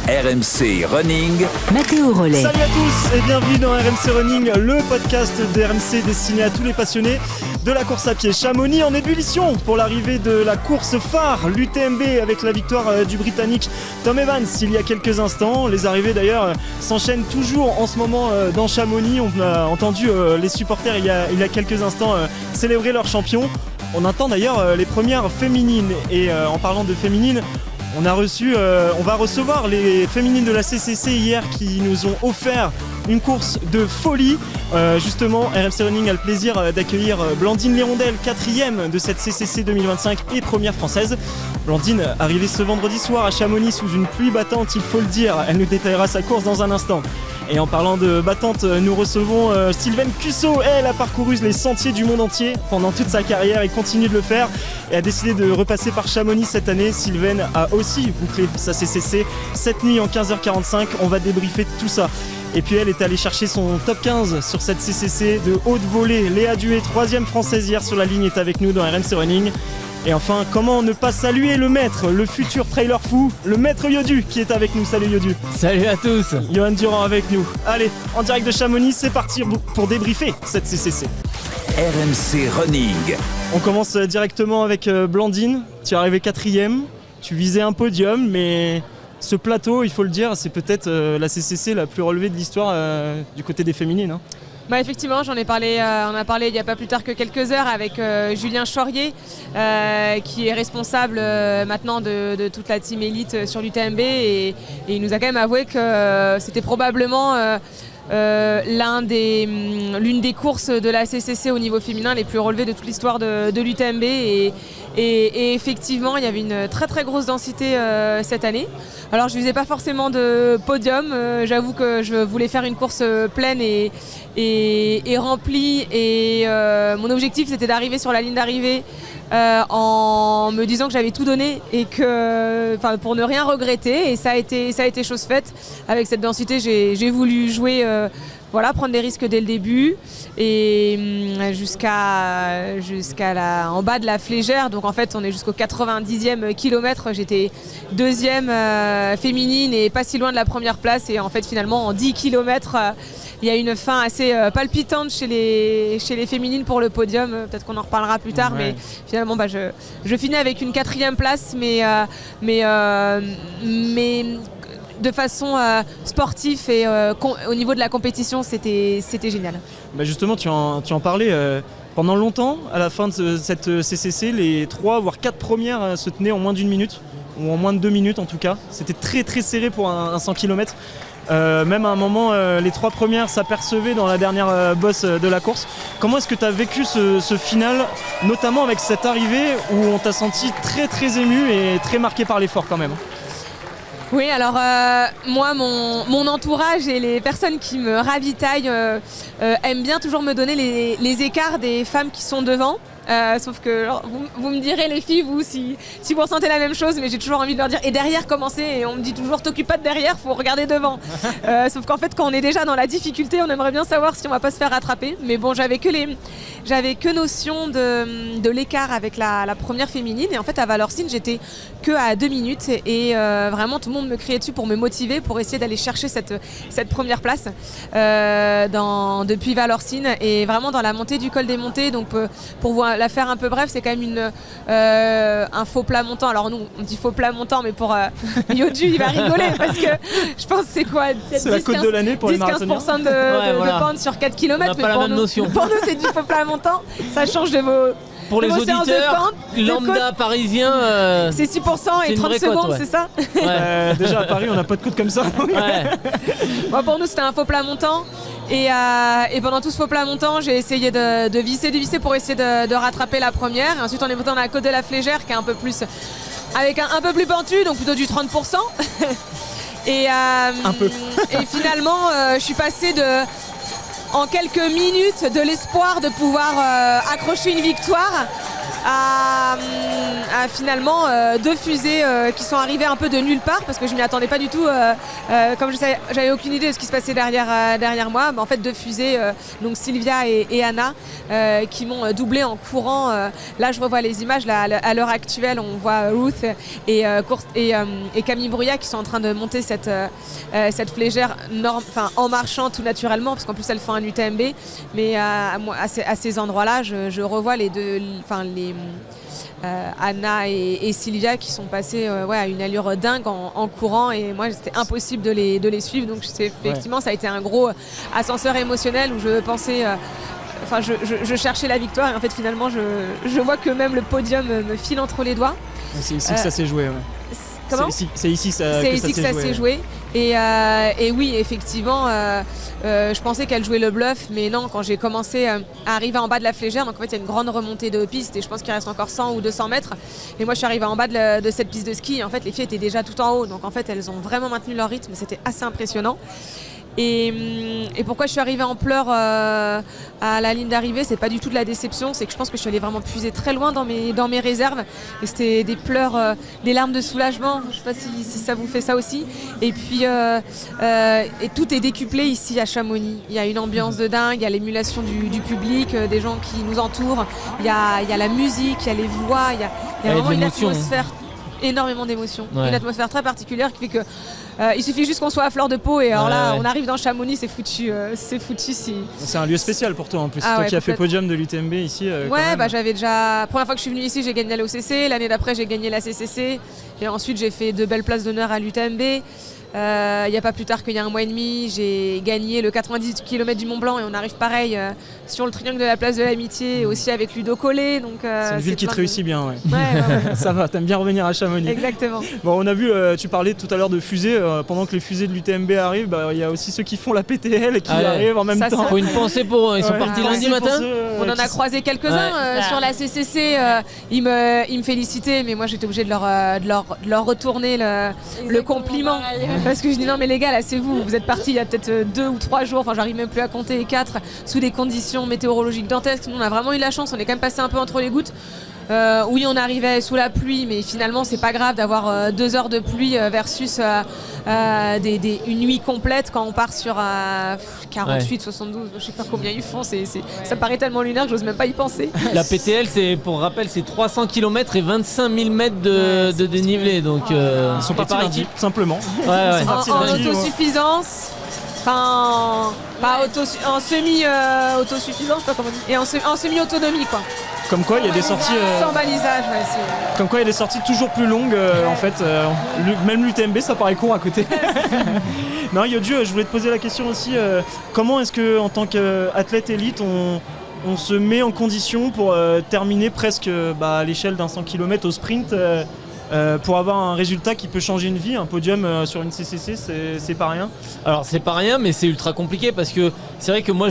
RMC Running. Mathéo Rollet. Salut à tous et bienvenue dans RMC Running, le podcast de RMC destiné à tous les passionnés de la course à pied. Chamonix en ébullition pour l'arrivée de la course phare, l'UTMB, avec la victoire du Britannique Tom Evans il y a quelques instants. Les arrivées d'ailleurs s'enchaînent toujours en ce moment dans Chamonix. On a entendu les supporters il y a quelques instants célébrer leur champion. On attend d'ailleurs les premières féminines et en parlant de féminines, on va recevoir les féminines de la CCC hier qui nous ont offert une course de folie. Justement, RMC Running a le plaisir d'accueillir Blandine Lérondelle, 4e de cette CCC 2025 et première française. Blandine, arrivée ce vendredi soir à Chamonix sous une pluie battante, il faut le dire. Elle nous détaillera sa course dans un instant. Et en parlant de battante, nous recevons Sylvaine Cussot. Elle a parcouru les sentiers du monde entier pendant toute sa carrière et continue de le faire. Et a décidé de repasser par Chamonix cette année. Sylvaine a aussi bouclé sa CCC cette nuit en 15h45. On va débriefer tout ça. Et puis elle est allée chercher son top 15 sur cette CCC de haute volée. Léa Duet, 3e française hier sur la ligne, est avec nous dans RMC Running. Et enfin, comment ne pas saluer le maître, le futur trailer fou, le maître Yodu qui est avec nous. Salut Yodu. Salut à tous. Johan Durand avec nous. Allez, en direct de Chamonix, c'est parti pour débriefer cette CCC. RMC Running. On commence directement avec Blandine. Tu es arrivé 4e, tu visais un podium, mais ce plateau, il faut le dire, c'est peut-être la CCC la plus relevée de l'histoire du côté des féminines. Hein. Bah effectivement, on a parlé il n'y a pas plus tard que quelques heures avec Julien Chaurier qui est responsable maintenant de toute la team élite sur l'UTMB et il nous a quand même avoué que c'était probablement l'une des courses de la CCC au niveau féminin les plus relevées de toute l'histoire de l'UTMB et effectivement il y avait une très très grosse densité cette année. Alors je visais pas forcément de podium, j'avoue que je voulais faire une course pleine et remplie et mon objectif c'était d'arriver sur la ligne d'arrivée en me disant que j'avais tout donné et que pour ne rien regretter, et ça a été chose faite. Avec cette densité j'ai voulu jouer, prendre des risques dès le début et en bas de la Flégère. Donc en fait on est jusqu'au 90e kilomètre, j'étais 2e féminine et pas si loin de la première place, et en fait finalement en 10 kilomètres il y a une fin assez palpitante chez les féminines pour le podium. Peut-être qu'on en reparlera plus tard, ouais. Mais finalement je finis avec une 4e place, mais de façon sportive et au niveau de la compétition, c'était génial. Bah justement, tu en parlais. Pendant longtemps, à la fin de cette CCC, les 3 voire 4 premières se tenaient en moins d'1 minute, ou en moins de 2 minutes en tout cas. C'était très très serré pour un 100 km. Même à un moment, les 3 premières s'apercevaient dans la dernière bosse de la course. Comment est-ce que tu as vécu ce final, notamment avec cette arrivée où on t'a senti très très ému et très marqué par l'effort quand même? Oui, alors moi, mon entourage et les personnes qui me ravitaillent aiment bien toujours me donner les écarts des femmes qui sont devant. Sauf que alors, vous me direz les filles, vous, si vous ressentez la même chose, mais j'ai toujours envie de leur dire et derrière commencer, et on me dit toujours t'occupe pas de derrière, faut regarder devant. Sauf qu'en fait quand on est déjà dans la difficulté, on aimerait bien savoir si on va pas se faire rattraper. Mais bon, j'avais que notion de l'écart avec la première féminine, et en fait à Valorcine j'étais que à 2 minutes et vraiment tout le monde me criait dessus pour me motiver, pour essayer d'aller chercher cette première place depuis Valorcine, et vraiment dans la montée du col des montées. Donc pour vous la faire un peu bref, c'est quand même un faux plat montant. Alors nous on dit faux plat montant, mais pour Yodu il va rigoler parce que je pense que c'est quoi, c'est la côte de l'année pour les marathoniens. 10-15% de pente sur 4 km. On n'a pas la même notion. Pour nous c'est du faux plat montant. Ça change de vos... Pour les auditeurs lambda parisiens, c'est 6% et 30 secondes, ouais. C'est ça? Déjà à Paris on n'a pas de côte comme ça. Ouais. Bon, pour nous c'était un faux plat montant. Et pendant tout ce faux plat montant, j'ai essayé de visser pour essayer de rattraper la première. Et ensuite on est monté dans la côte de la Flégère qui est un peu plus, avec un peu plus pentu, donc plutôt du 30%. Un peu. Et finalement je suis passée en quelques minutes de l'espoir de pouvoir accrocher une victoire à finalement 2 fusées qui sont arrivées un peu de nulle part parce que je m'y attendais pas du tout. Comme j'avais aucune idée de ce qui se passait derrière moi, en fait 2 fusées, donc Sylvia et Anna, qui m'ont doublé en courant. Là, je revois les images. Là, à l'heure actuelle, on voit Ruth et Camille Bruyat qui sont en train de monter cette flégère en marchant tout naturellement, parce qu'en plus elles font un UTMB. Mais à ces endroits-là, je revois les deux, Anna et Sylvia qui sont passées à une allure dingue en courant, et moi c'était impossible de les suivre. Donc effectivement, ça a été un gros ascenseur émotionnel où je pensais. Je cherchais la victoire, et en fait finalement je vois que même le podium me file entre les doigts. C'est ici que ça s'est joué. Ouais. Comment ? C'est ici que ça s'est joué. Et oui, effectivement, je pensais qu'elle jouait le bluff, mais non, quand j'ai commencé à arriver en bas de la flégère, donc en fait il y a une grande remontée de piste et je pense qu'il reste encore 100 ou 200 mètres. Et moi je suis arrivée en bas de cette piste de ski, et en fait les filles étaient déjà tout en haut, donc en fait elles ont vraiment maintenu leur rythme, c'était assez impressionnant. Et pourquoi je suis arrivée en pleurs à la ligne d'arrivée, c'est pas du tout de la déception, c'est que je pense que je suis allée vraiment puiser très loin dans mes réserves, et c'était des pleurs, des larmes de soulagement. Je sais pas si ça vous fait ça aussi. Et puis et tout est décuplé ici à Chamonix. Il y a une ambiance de dingue, il y a l'émulation du public, des gens qui nous entourent, il y a la musique, il y a les voix, il y a vraiment une atmosphère, énormément d'émotions, une atmosphère très particulière qui fait que il suffit juste qu'on soit à fleur de peau, et alors là on arrive dans Chamonix, c'est foutu si... C'est un lieu spécial pour toi en plus, toi qui as fait podium de l'UTMB ici. J'avais déjà, première fois que je suis venue ici, j'ai gagné l'OCC, l'année d'après j'ai gagné la CCC, et ensuite j'ai fait 2 belles places d'honneur à l'UTMB. Il n'y a pas plus tard qu'il y a un mois et demi, j'ai gagné le 90 km du Mont Blanc, et on arrive pareil sur le triangle de la place de l'Amitié, aussi avec Ludo Collet. Donc, c'est une ville qui te réussit bien. Ouais. Ça va, t'aimes bien revenir à Chamonix. Exactement. Bon, on a vu, tu parlais tout à l'heure de fusées. Pendant que les fusées de l'UTMB arrivent, il y a aussi ceux qui font la PTL qui arrivent en même temps. Il faut une pensée pour eux. Ils sont partis lundi matin. On en a croisé quelques-uns sur la CCC. Ils me félicitaient, mais moi j'étais obligée de leur retourner le compliment. Parce que je dis non mais les gars, là c'est vous êtes partis il y a peut-être 2 ou 3 jours, j'arrive même plus à compter, 4, sous des conditions météorologiques dantesques. Nous on a vraiment eu la chance, on est quand même passé un peu entre les gouttes. Oui, on arrivait sous la pluie, mais finalement c'est pas grave d'avoir 2 heures de pluie versus une nuit complète quand on part sur 48, 72, je sais pas combien ils font, ça paraît tellement lunaire que j'ose même pas y penser. La PTL, pour rappel, c'est 300 km et 25 000 mètres de dénivelé, donc ils sont partis lundi, tout simplement. En autosuffisance. En semi-autosuffisance, je sais pas comment dire, et en semi-autonomie quoi. Comme quoi il y a des sorties sans balisage, comme quoi il y a des sorties toujours plus longues en fait, même l'UTMB ça paraît court à côté. Non, Yodu, je voulais te poser la question aussi, comment est-ce que en tant qu'athlète élite on se met en condition pour terminer presque à l'échelle d'un 100 km au sprint, pour avoir un résultat qui peut changer une vie, un podium sur une CCC, c'est pas rien. Alors c'est pas rien, mais c'est ultra compliqué parce que c'est vrai que moi,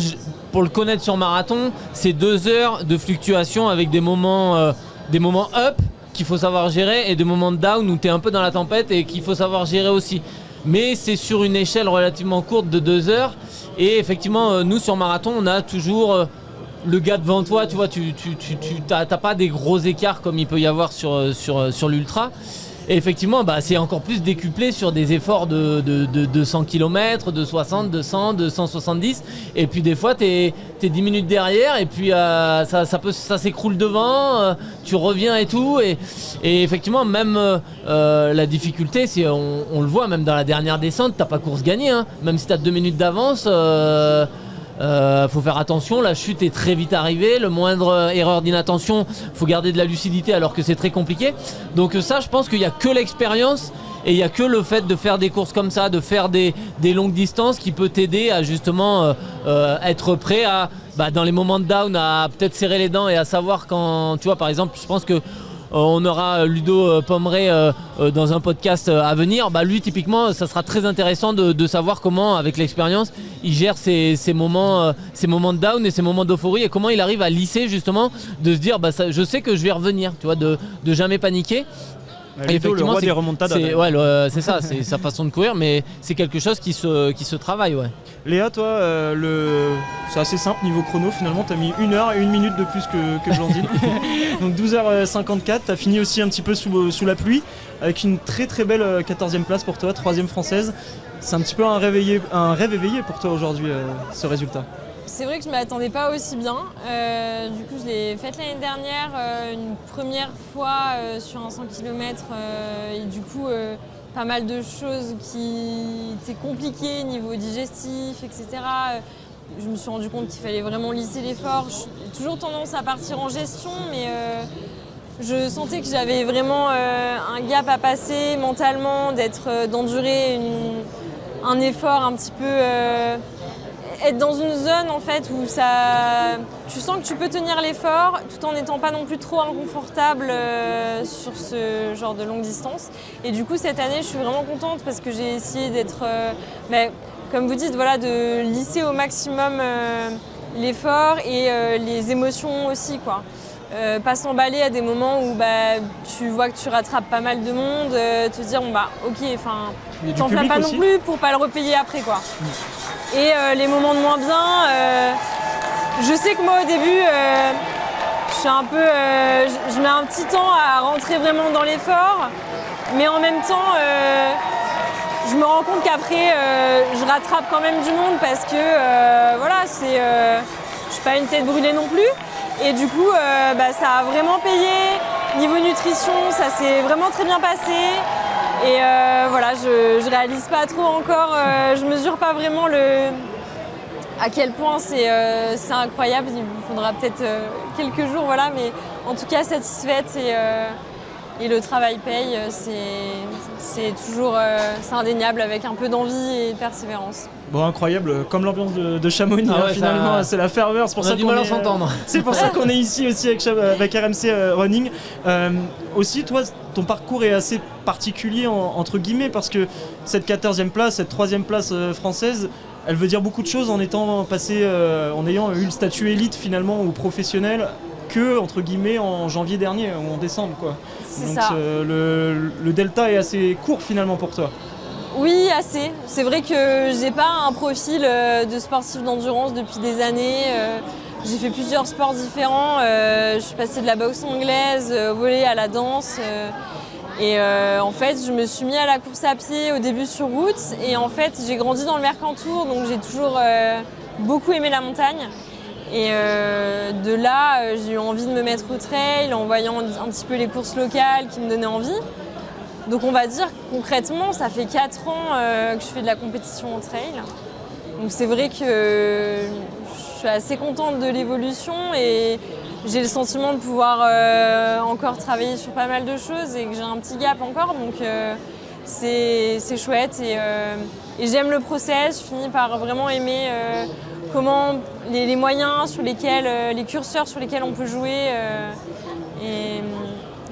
pour le connaître sur marathon, c'est 2 heures de fluctuation avec des moments up qu'il faut savoir gérer et des moments de down où tu es un peu dans la tempête et qu'il faut savoir gérer aussi. Mais c'est sur une échelle relativement courte de 2 heures, et effectivement nous sur marathon on a toujours le gars devant toi, tu vois, t'as pas des gros écarts comme il peut y avoir sur l'ultra. Et effectivement, c'est encore plus décuplé sur des efforts de 100 km, de 60, de 100, de 170. Et puis des fois, t'es 10 minutes derrière, et puis ça s'écroule devant, tu reviens et tout. Et effectivement, même la difficulté, c'est, on le voit, même dans la dernière descente, t'as pas course gagnée. Hein. Même si t'as 2 minutes d'avance... faut faire attention, la chute est très vite arrivée, le moindre erreur d'inattention, faut garder de la lucidité alors que c'est très compliqué. Donc ça, je pense qu'il n'y a que l'expérience et il n'y a que le fait de faire des courses comme ça, de faire des longues distances qui peut t'aider à justement être prêt à, dans les moments de down, à peut-être serrer les dents et à savoir quand, tu vois, par exemple, je pense que on aura Ludo Pommeret dans un podcast à venir. Lui, typiquement, ça sera très intéressant de savoir comment, avec l'expérience, il gère ces moments de down et ces moments d'euphorie, et comment il arrive à lisser, justement, de se dire je sais que je vais revenir, tu vois, de jamais paniquer. Ludo, le roi des remontadas. C'est ça, c'est sa façon de courir, mais c'est quelque chose qui se travaille. Ouais. Léa, toi, c'est assez simple niveau chrono. Finalement, tu as mis 1 heure et 1 minute de plus que Blandine. Donc 12h54, tu as fini aussi un petit peu sous la pluie, avec une très très belle 14e place pour toi, 3e française. C'est un petit peu un rêve éveillé pour toi aujourd'hui, ce résultat. C'est vrai que je ne m'attendais pas aussi bien. Du coup, je l'ai faite l'année dernière, une première fois sur un 100 km. Et du coup, pas mal de choses qui étaient compliquées niveau digestif, etc. Je me suis rendu compte qu'il fallait vraiment lisser l'effort. J'ai toujours tendance à partir en gestion, mais je sentais que j'avais vraiment un gap à passer mentalement, d'endurer un effort un petit peu... être dans une zone en fait où tu sens que tu peux tenir l'effort tout en n'étant pas non plus trop inconfortable sur ce genre de longue distance. Et du coup cette année je suis vraiment contente parce que j'ai essayé d'être, comme vous dites, voilà, de lisser au maximum l'effort et les émotions aussi, quoi. Pas s'emballer à des moments où tu vois que tu rattrapes pas mal de monde, te dire ok, enfin t'enflammes pas non plus pour pas le repayer après, quoi. Et les moments de moins bien, je sais que moi au début, je suis un peu, je mets un petit temps à rentrer vraiment dans l'effort, mais en même temps, je me rends compte qu'après, je rattrape quand même du monde parce que voilà, je suis pas une tête brûlée non plus. Et du coup, ça a vraiment payé. Niveau nutrition, ça s'est vraiment très bien passé. Et voilà, je réalise pas trop encore, je mesure pas vraiment à quel point c'est incroyable. Il me faudra peut-être quelques jours, voilà, mais en tout cas satisfaite et le travail paye, c'est toujours c'est indéniable avec un peu d'envie et de persévérance. Bon, incroyable, comme l'ambiance de Chamonix, finalement, c'est la ferveur. C'est pour ça du mal à s'entendre. C'est pour ça qu'on est ici aussi avec RMC Running. Aussi, toi, ton parcours est assez particulier entre guillemets parce que cette 14e place, cette 3e place française, elle veut dire beaucoup de choses en étant passé, en ayant eu le statut élite finalement ou professionnel que entre guillemets en janvier dernier ou en décembre, quoi. C'est donc ça. Le delta est assez court finalement pour toi. Oui, assez. C'est vrai que j'ai pas un profil de sportif d'endurance depuis des années. J'ai fait plusieurs sports différents. Je suis passée de la boxe anglaise au volley à la danse. Et en fait, je me suis mis à la course à pied au début sur route. Et en fait, j'ai grandi dans le Mercantour, donc j'ai toujours beaucoup aimé la montagne. Et de là, j'ai eu envie de me mettre au trail en voyant un petit peu les courses locales qui me donnaient envie. Donc on va dire concrètement, ça fait 4 ans que je fais de la compétition au trail. Donc c'est vrai que je suis assez contente de l'évolution et j'ai le sentiment de pouvoir encore travailler sur pas mal de choses et que j'ai un petit gap encore. Donc c'est chouette et j'aime le process. Je finis par vraiment aimer comment les moyens sur lesquels, les curseurs sur lesquels on peut jouer. Et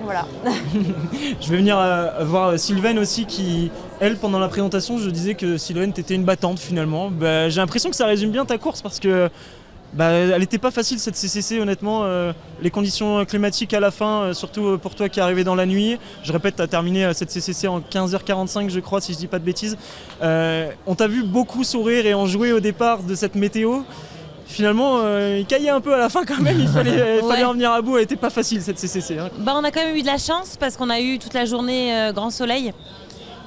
voilà. Je vais venir voir Sylvaine aussi qui, elle, pendant la présentation, je disais que Sylvaine, t'étais une battante finalement. J'ai l'impression que ça résume bien ta course parce que elle n'était pas facile cette CCC honnêtement. Les conditions climatiques à la fin, surtout pour toi qui est arrivé dans la nuit. Je répète, tu as terminé cette CCC en 15h45 je crois, si je dis pas de bêtises. On t'a vu beaucoup sourire et en jouer au départ de cette météo. Finalement, il caillait un peu à la fin quand même, il fallait en venir à bout, elle n'était pas facile cette CCC. Hein. On a quand même eu de la chance parce qu'on a eu toute la journée grand soleil.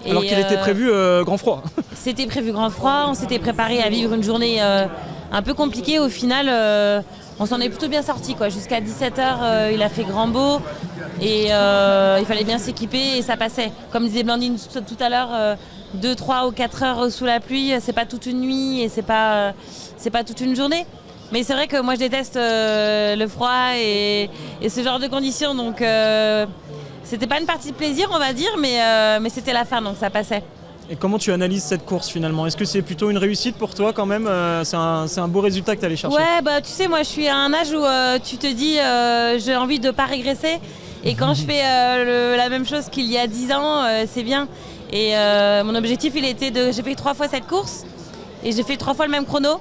Alors qu'il était prévu grand froid. C'était prévu grand froid, on s'était préparé à vivre une journée un peu compliquée. Au final, on s'en est plutôt bien sorti, quoi. Jusqu'à 17h, il a fait grand beau et il fallait bien s'équiper et ça passait. Comme disait Blandine tout à l'heure, 2, 3 ou 4 heures sous la pluie, c'est pas toute une nuit et c'est pas toute une journée. Mais c'est vrai que moi je déteste le froid et ce genre de conditions, donc c'était pas une partie de plaisir, on va dire, mais c'était la fin, donc ça passait. Et comment tu analyses cette course finalement ? Est-ce que c'est plutôt une réussite pour toi quand même ? C'est un beau résultat que tu allais chercher. Ouais, tu sais, moi je suis à un âge où tu te dis j'ai envie de pas régresser. Et quand je fais la même chose qu'il y a 10 ans, c'est bien. Et mon objectif, j'ai fait 3 fois cette course et j'ai fait 3 fois le même chrono.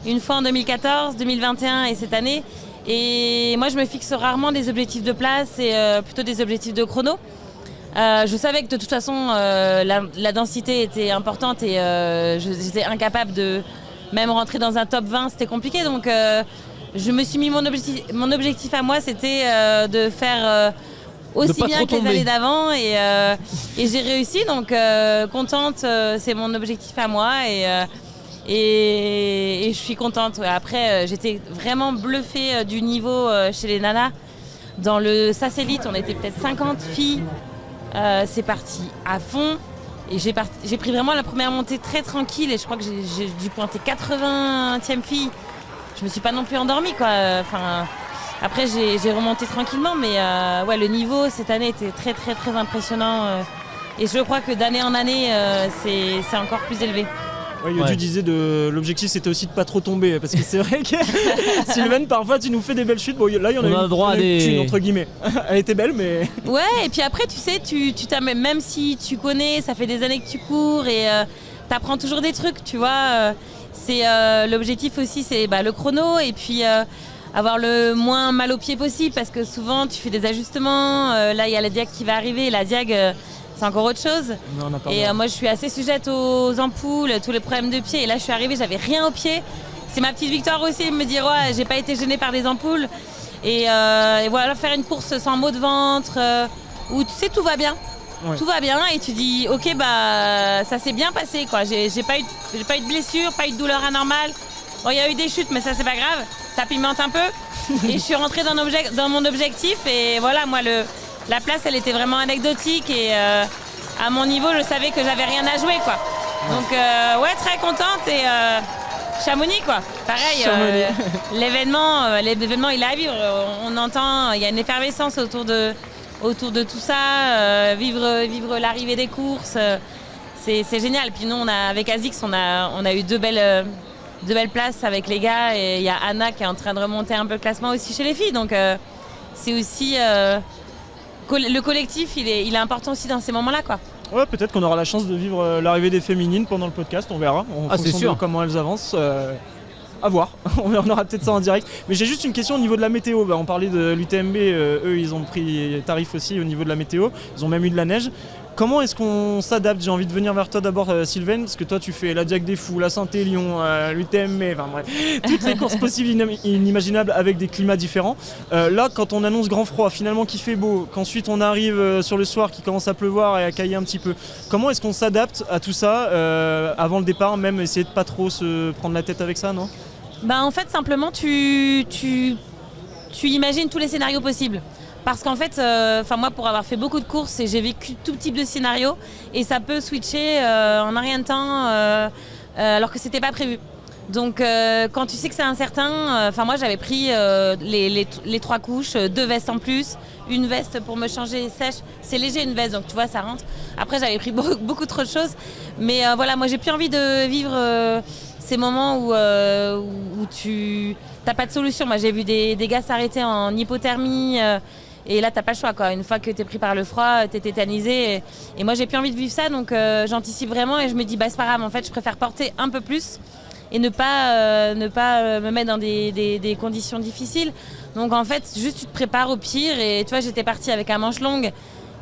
Une fois en 2014, 2021 et cette année. Et moi, je me fixe rarement des objectifs de place et plutôt des objectifs de chrono. Je savais que de toute façon, la densité était importante et j'étais incapable de même rentrer dans un top 20, c'était compliqué. Donc, je me suis mis mon objectif à moi, c'était de faire aussi bien que les années d'avant et j'ai réussi. Donc, contente, c'est mon objectif à moi et je suis contente. Après, j'étais vraiment bluffée du niveau chez les nanas. Dans le SAS Elite, on était peut-être 50 filles. C'est parti à fond. Et j'ai pris vraiment la première montée très tranquille. Et je crois que j'ai dû pointer 80e fille. Je me suis pas non plus endormie, quoi. Après, j'ai remonté tranquillement. Mais ouais, le niveau cette année était très, très, très impressionnant. Et je crois que d'année en année, c'est encore plus élevé. Ouais, Yodu disait l'objectif c'était aussi de pas trop tomber parce que c'est vrai que Sylvaine parfois tu nous fais des belles chutes. Bon là il y en a une entre guillemets. Elle était belle mais. Ouais et puis après tu sais tu t'amènes même si tu connais, ça fait des années que tu cours et t'apprends toujours des trucs tu vois. C'est l'objectif aussi c'est le chrono et puis avoir le moins mal au pied possible parce que souvent tu fais des ajustements. Là il y a la diag qui va arriver, la diag c'est encore autre chose. Non, et moi je suis assez sujette aux ampoules, tous les problèmes de pied. Et là je suis arrivée, j'avais rien au pied. C'est ma petite victoire aussi, me dire ouais, j'ai pas été gênée par des ampoules. Et voilà, faire une course sans maux de ventre, où tu sais tout va bien. Ouais. Tout va bien et tu dis ok ça s'est bien passé quoi. J'ai pas eu de blessure, pas eu de douleur anormale. Bon il y a eu des chutes mais ça c'est pas grave, ça pimente un peu. Et je suis rentrée dans mon objectif et voilà moi la place, elle était vraiment anecdotique et à mon niveau, je savais que j'avais rien à jouer, quoi. Donc, ouais, très contente et Chamonix, quoi. Pareil, l'événement, il est à vivre. On entend, il y a une effervescence autour de tout ça. Vivre l'arrivée des courses, c'est génial. Puis nous, avec ASICS, on a eu deux belles places avec les gars et il y a Anna qui est en train de remonter un peu le classement aussi chez les filles. Donc, c'est aussi... le collectif, il est important aussi dans ces moments-là, quoi. Ouais, peut-être qu'on aura la chance de vivre l'arrivée des féminines pendant le podcast, on verra, en fonction de comment elles avancent. À voir, on aura peut-être ça en direct. Mais j'ai juste une question au niveau de la météo. On parlait de l'UTMB, eux ils ont pris tarif aussi au niveau de la météo, ils ont même eu de la neige. Comment est-ce qu'on s'adapte ? J'ai envie de venir vers toi d'abord Sylvaine, parce que toi tu fais la Diag des Fous, la Saint-Élion, l'UTMB, enfin bref, toutes les courses possibles et inimaginables avec des climats différents. Là quand on annonce grand froid, finalement qu'il fait beau, qu'ensuite on arrive sur le soir qui commence à pleuvoir et à cailler un petit peu, comment est-ce qu'on s'adapte à tout ça avant le départ, même essayer de pas trop se prendre la tête avec ça, non ? En fait simplement tu imagines tous les scénarios possibles. Parce qu'en fait, moi pour avoir fait beaucoup de courses, j'ai vécu tout type de scénario et ça peut switcher en un rien de temps alors que c'était pas prévu. Donc quand tu sais que c'est incertain, moi j'avais pris les 3 couches, 2 vestes en plus, une veste pour me changer sèche, c'est léger une veste donc tu vois ça rentre. Après j'avais pris beaucoup trop de choses, mais voilà moi j'ai plus envie de vivre ces moments où tu n'as pas de solution. Moi j'ai vu des gars s'arrêter en hypothermie. Et là, t'as pas le choix, quoi. Une fois que t'es pris par le froid, t'es tétanisé. Et moi, j'ai plus envie de vivre ça, donc j'anticipe vraiment et je me dis, c'est pas grave. En fait, je préfère porter un peu plus et ne pas me mettre dans des conditions difficiles. Donc, en fait, juste tu te prépares au pire. Et tu vois, j'étais partie avec un manche longue.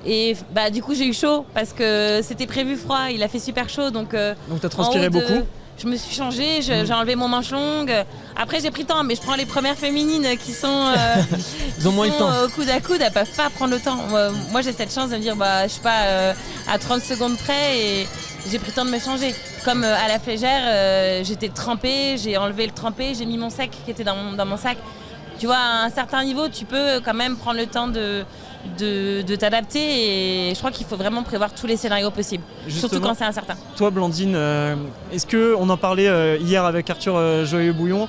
Et du coup, j'ai eu chaud parce que c'était prévu froid. Il a fait super chaud, donc t'as transpiré beaucoup. Je me suis changée, j'ai enlevé mon manche longue. Après, j'ai pris le temps, mais je prends les premières féminines qui sont, ils ont moins le temps. Coude à coude, elles peuvent pas prendre le temps. Moi, j'ai cette chance de me dire, je suis pas à 30 secondes près et j'ai pris le temps de me changer. Comme à la Flégère, j'étais trempée, j'ai enlevé le trempé, j'ai mis mon sac qui était dans mon sac. Tu vois, à un certain niveau, tu peux quand même prendre le temps de t'adapter et je crois qu'il faut vraiment prévoir tous les scénarios possibles. Justement, surtout quand c'est incertain. Toi Blandine, est-ce que on en parlait hier avec Arthur Joyeux-Bouillon,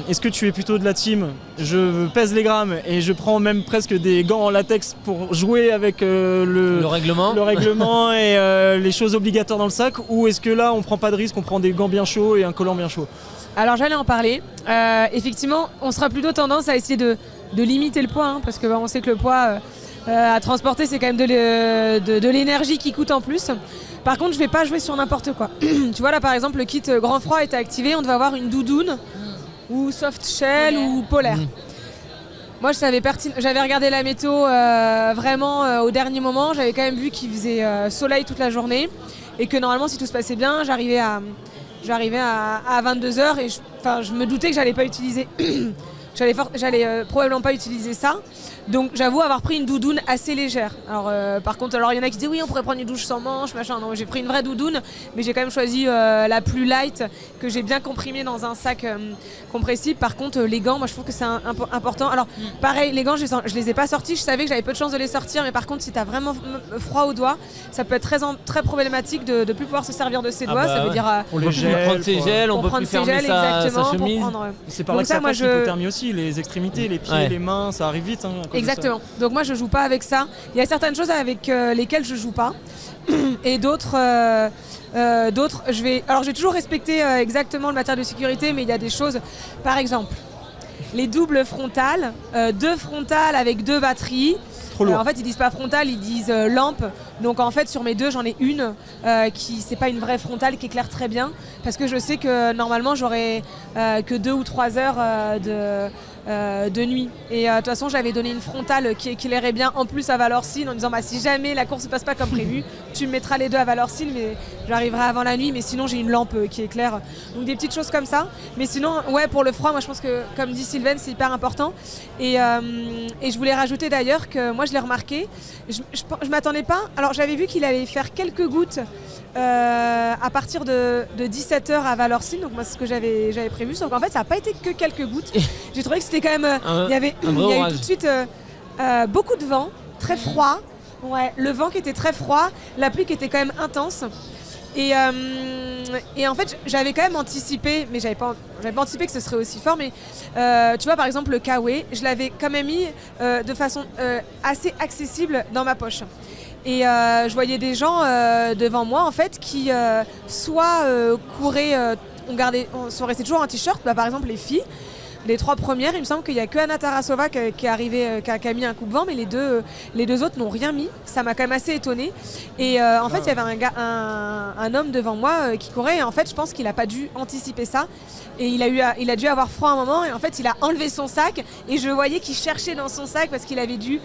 est-ce que tu es plutôt de la team je pèse les grammes et je prends même presque des gants en latex pour jouer avec le règlement et les choses obligatoires dans le sac, ou est-ce que là on prend pas de risque, on prend des gants bien chauds et un collant bien chaud ? Alors j'allais en parler, effectivement on sera plutôt tendance à essayer de limiter le poids, parce que on sait que le poids à transporter c'est quand même de l'énergie qui coûte en plus. Par contre je vais pas jouer sur n'importe quoi. Tu vois là par exemple le kit grand froid était activé, on devait avoir une doudoune ou soft shell ou polaire. Moi, j'avais regardé la météo vraiment au dernier moment. J'avais quand même vu qu'il faisait soleil toute la journée et que normalement, si tout se passait bien, j'arrivais à 22h et je me doutais que j'allais pas utiliser. J'allais probablement pas utiliser ça. Donc j'avoue avoir pris une doudoune assez légère. Alors par contre, il y en a qui disent oui, on pourrait prendre une douche sans manches, machin. Non, j'ai pris une vraie doudoune, mais j'ai quand même choisi la plus light que j'ai bien comprimée dans un sac compressible. Par contre, les gants, moi je trouve que c'est important. Alors pareil, les gants, je les ai pas sortis. Je savais que j'avais peu de chance de les sortir, mais par contre, si t'as vraiment froid aux doigts, ça peut être très problématique de plus pouvoir se servir de ses doigts. Ça veut dire pour les on peut plus prendre ses gels, on peut plus fermer sa chemise. C'est par là que ça passe l'hypothermie aussi, les extrémités, les pieds, les mains, ça arrive vite. Exactement. Donc moi je joue pas avec ça. Il y a certaines choses avec lesquelles je joue pas. Et d'autres, je vais toujours respecter exactement le matériel de sécurité, mais il y a des choses, par exemple, les doubles frontales, 2 frontales avec 2 batteries. En fait, ils disent pas frontale, ils disent lampe. Donc en fait, sur mes 2, j'en ai une qui c'est pas une vraie frontale qui éclaire très bien, parce que je sais que normalement j'aurai que 2 ou 3 heures de nuit. Et de toute façon, j'avais donné une frontale qui éclairait bien en plus à Valorcine en disant si jamais la course se passe pas comme prévu, tu me mettras les 2 à Valorcine, mais j'arriverai avant la nuit. Mais sinon, j'ai une lampe qui éclaire. Donc des petites choses comme ça. Mais sinon, pour le froid, moi je pense que comme dit Sylvaine, c'est hyper important. Et je voulais rajouter d'ailleurs que moi je l'ai remarqué. Je m'attendais pas. Alors j'avais vu qu'il allait faire quelques gouttes à partir de 17h à Valorcine, donc moi c'est ce que j'avais prévu, sauf qu'en fait ça n'a pas été que quelques gouttes. J'ai trouvé que c'était quand même il y a eu tout de suite beaucoup de vent, très froid, le vent qui était très froid, la pluie qui était quand même intense. Et en fait j'avais quand même anticipé, mais j'avais pas anticipé que ce serait aussi fort, mais tu vois par exemple le Kawe, je l'avais quand même mis de façon assez accessible dans ma poche. Et je voyais des gens devant moi en fait qui soit couraient, sont restés toujours en t-shirt, par exemple les filles. Les 3 premières, il me semble qu'il n'y a que Anna Tarasova qui est arrivée, qui a mis un coupe-vent, mais les deux autres n'ont rien mis. Ça m'a quand même assez étonnée. Et en fait, il y avait un homme devant moi qui courait. Et en fait, je pense qu'il n'a pas dû anticiper ça. Et il a dû avoir froid un moment. Et en fait, il a enlevé son sac. Et je voyais qu'il cherchait dans son sac parce qu'il avait dû,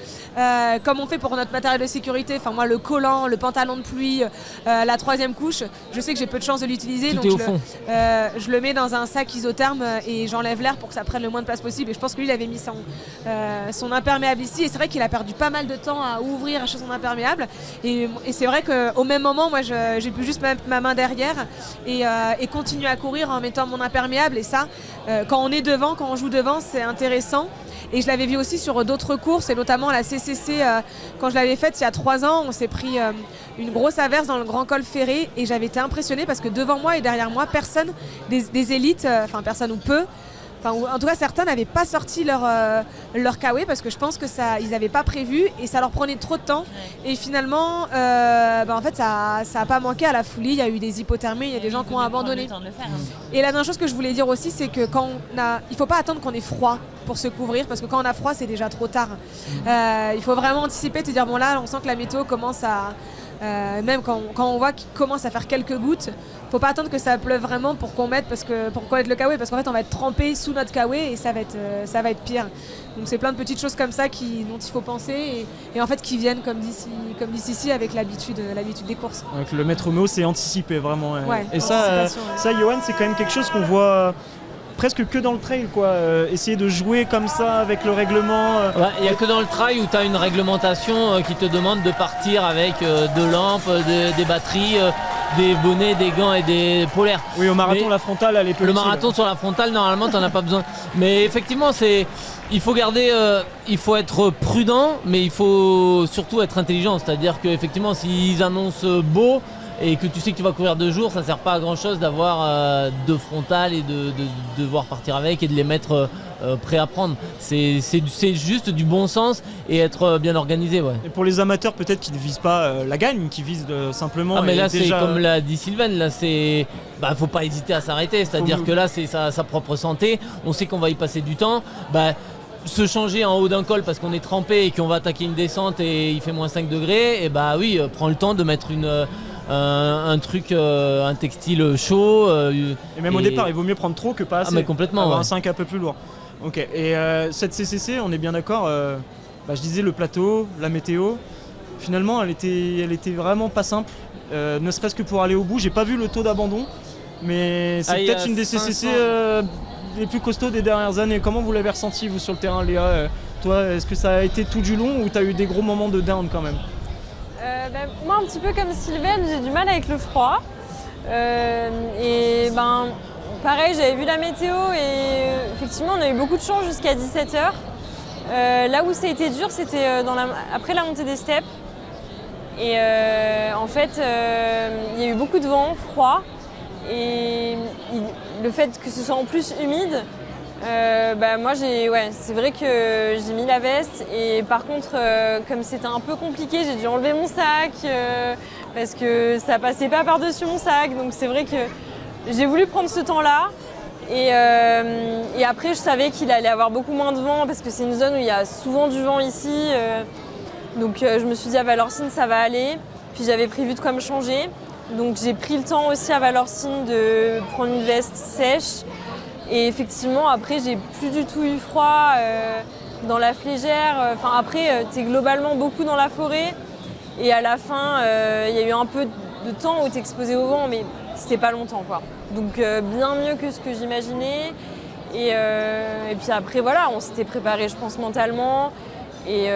comme on fait pour notre matériel de sécurité, enfin moi, le collant, le pantalon de pluie, la 3e couche, je sais que j'ai peu de chance de l'utiliser. Tout donc est au fond. Je le mets dans un sac isotherme et j'enlève l'air pour que ça prenne le moins de place possible. Et je pense que lui, il avait mis son imperméable ici. Et c'est vrai qu'il a perdu pas mal de temps à ouvrir, à acheter son imperméable. Et c'est vrai qu'au même moment, moi, j'ai pu juste mettre ma main derrière et continuer à courir en mettant mon imperméable. Et ça, quand on est devant, quand on joue devant, c'est intéressant. Et je l'avais vu aussi sur d'autres courses, et notamment à la CCC, quand je l'avais faite il y a 3 ans, on s'est pris une grosse averse dans le Grand Col Ferré. Et j'avais été impressionnée parce que devant moi et derrière moi, personne, des élites, personne ou peu, en tout cas certains n'avaient pas sorti leur Kawe parce que je pense que ils n'avaient pas prévu et ça leur prenait trop de temps. Et finalement, en fait, ça n'a pas manqué à la folie. Il y a eu des hypothermies, il y a des gens qui ont abandonné. Et la dernière chose que je voulais dire aussi, c'est que il ne faut pas attendre qu'on ait froid pour se couvrir parce que quand on a froid, c'est déjà trop tard. Il faut vraiment anticiper, te dire bon là, on sent que la météo commence à... même quand on voit qu'il commence à faire quelques gouttes, faut pas attendre que ça pleuve vraiment pour qu'on mette le Kawe parce qu'en fait on va être trempé sous notre Kawe et ça va être pire. Donc c'est plein de petites choses comme ça dont il faut penser et en fait qui viennent comme dit Sissi avec l'habitude des courses. Donc le maître mot c'est anticiper vraiment. Et ça Johan, c'est quand même quelque chose qu'on voit presque que dans le trail quoi, essayer de jouer comme ça avec le règlement. Il n'y a que dans le trail où tu as une réglementation qui te demande de partir avec 2 lampes, des batteries, des bonnets, des gants et des polaires. Oui, au marathon, la frontale elle est peu Le utile. marathon sur la frontale, normalement tu n'en as pas besoin. Mais effectivement, il faut être prudent, mais il faut surtout être intelligent. C'est-à-dire qu'effectivement, s'ils annoncent beau, et que tu sais que tu vas courir 2 jours, ça sert pas à grand chose d'avoir 2 frontales et de devoir partir avec et de les mettre prêts à prendre. C'est juste du bon sens et être bien organisé. Ouais. Et pour les amateurs peut-être qui ne visent pas la gagne, qui visent simplement... Ah mais là c'est comme l'a dit Sylvaine, là c'est... faut pas hésiter à s'arrêter, c'est-à-dire que là c'est sa propre santé, on sait qu'on va y passer du temps. Se changer en haut d'un col parce qu'on est trempé et qu'on va attaquer une descente et il fait moins 5 degrés, et oui, prends le temps de mettre un truc, un textile chaud. Et même au départ, il vaut mieux prendre trop que pas assez. Mais complètement. Avoir un 5 un peu plus lourd. Ok, et cette CCC, on est bien d'accord, je disais le plateau, la météo, finalement elle était vraiment pas simple, ne serait-ce que pour aller au bout. J'ai pas vu le taux d'abandon, mais c'est peut-être une des CCC les plus costauds des dernières années. Comment vous l'avez ressenti vous sur le terrain, Léa? Toi, est-ce que ça a été tout du long ou tu as eu des gros moments de down quand même? Moi, un petit peu comme Sylvaine, j'ai du mal avec le froid. Pareil, j'avais vu la météo et effectivement, on a eu beaucoup de chance jusqu'à 17h. Là où ça a été dur, c'était après la montée des steppes. Et en fait, il y a eu beaucoup de vent, froid. Et le fait que ce soit en plus humide, c'est vrai que j'ai mis la veste. Et par contre, comme c'était un peu compliqué, j'ai dû enlever mon sac parce que ça passait pas par-dessus mon sac. Donc c'est vrai que j'ai voulu prendre ce temps-là. Et après, je savais qu'il allait avoir beaucoup moins de vent parce que c'est une zone où il y a souvent du vent ici. Donc je me suis dit à Valorcine, ça va aller. Puis j'avais prévu de quoi me changer. Donc j'ai pris le temps aussi à Valorcine de prendre une veste sèche. Et effectivement, après, j'ai plus du tout eu froid dans la Flégère. Après, tu es globalement beaucoup dans la forêt. Et à la fin, il y a eu un peu de temps où tu es exposé au vent, mais c'était pas longtemps, quoi. Donc bien mieux que ce que j'imaginais. Et puis après, voilà, on s'était préparé, je pense, mentalement. Et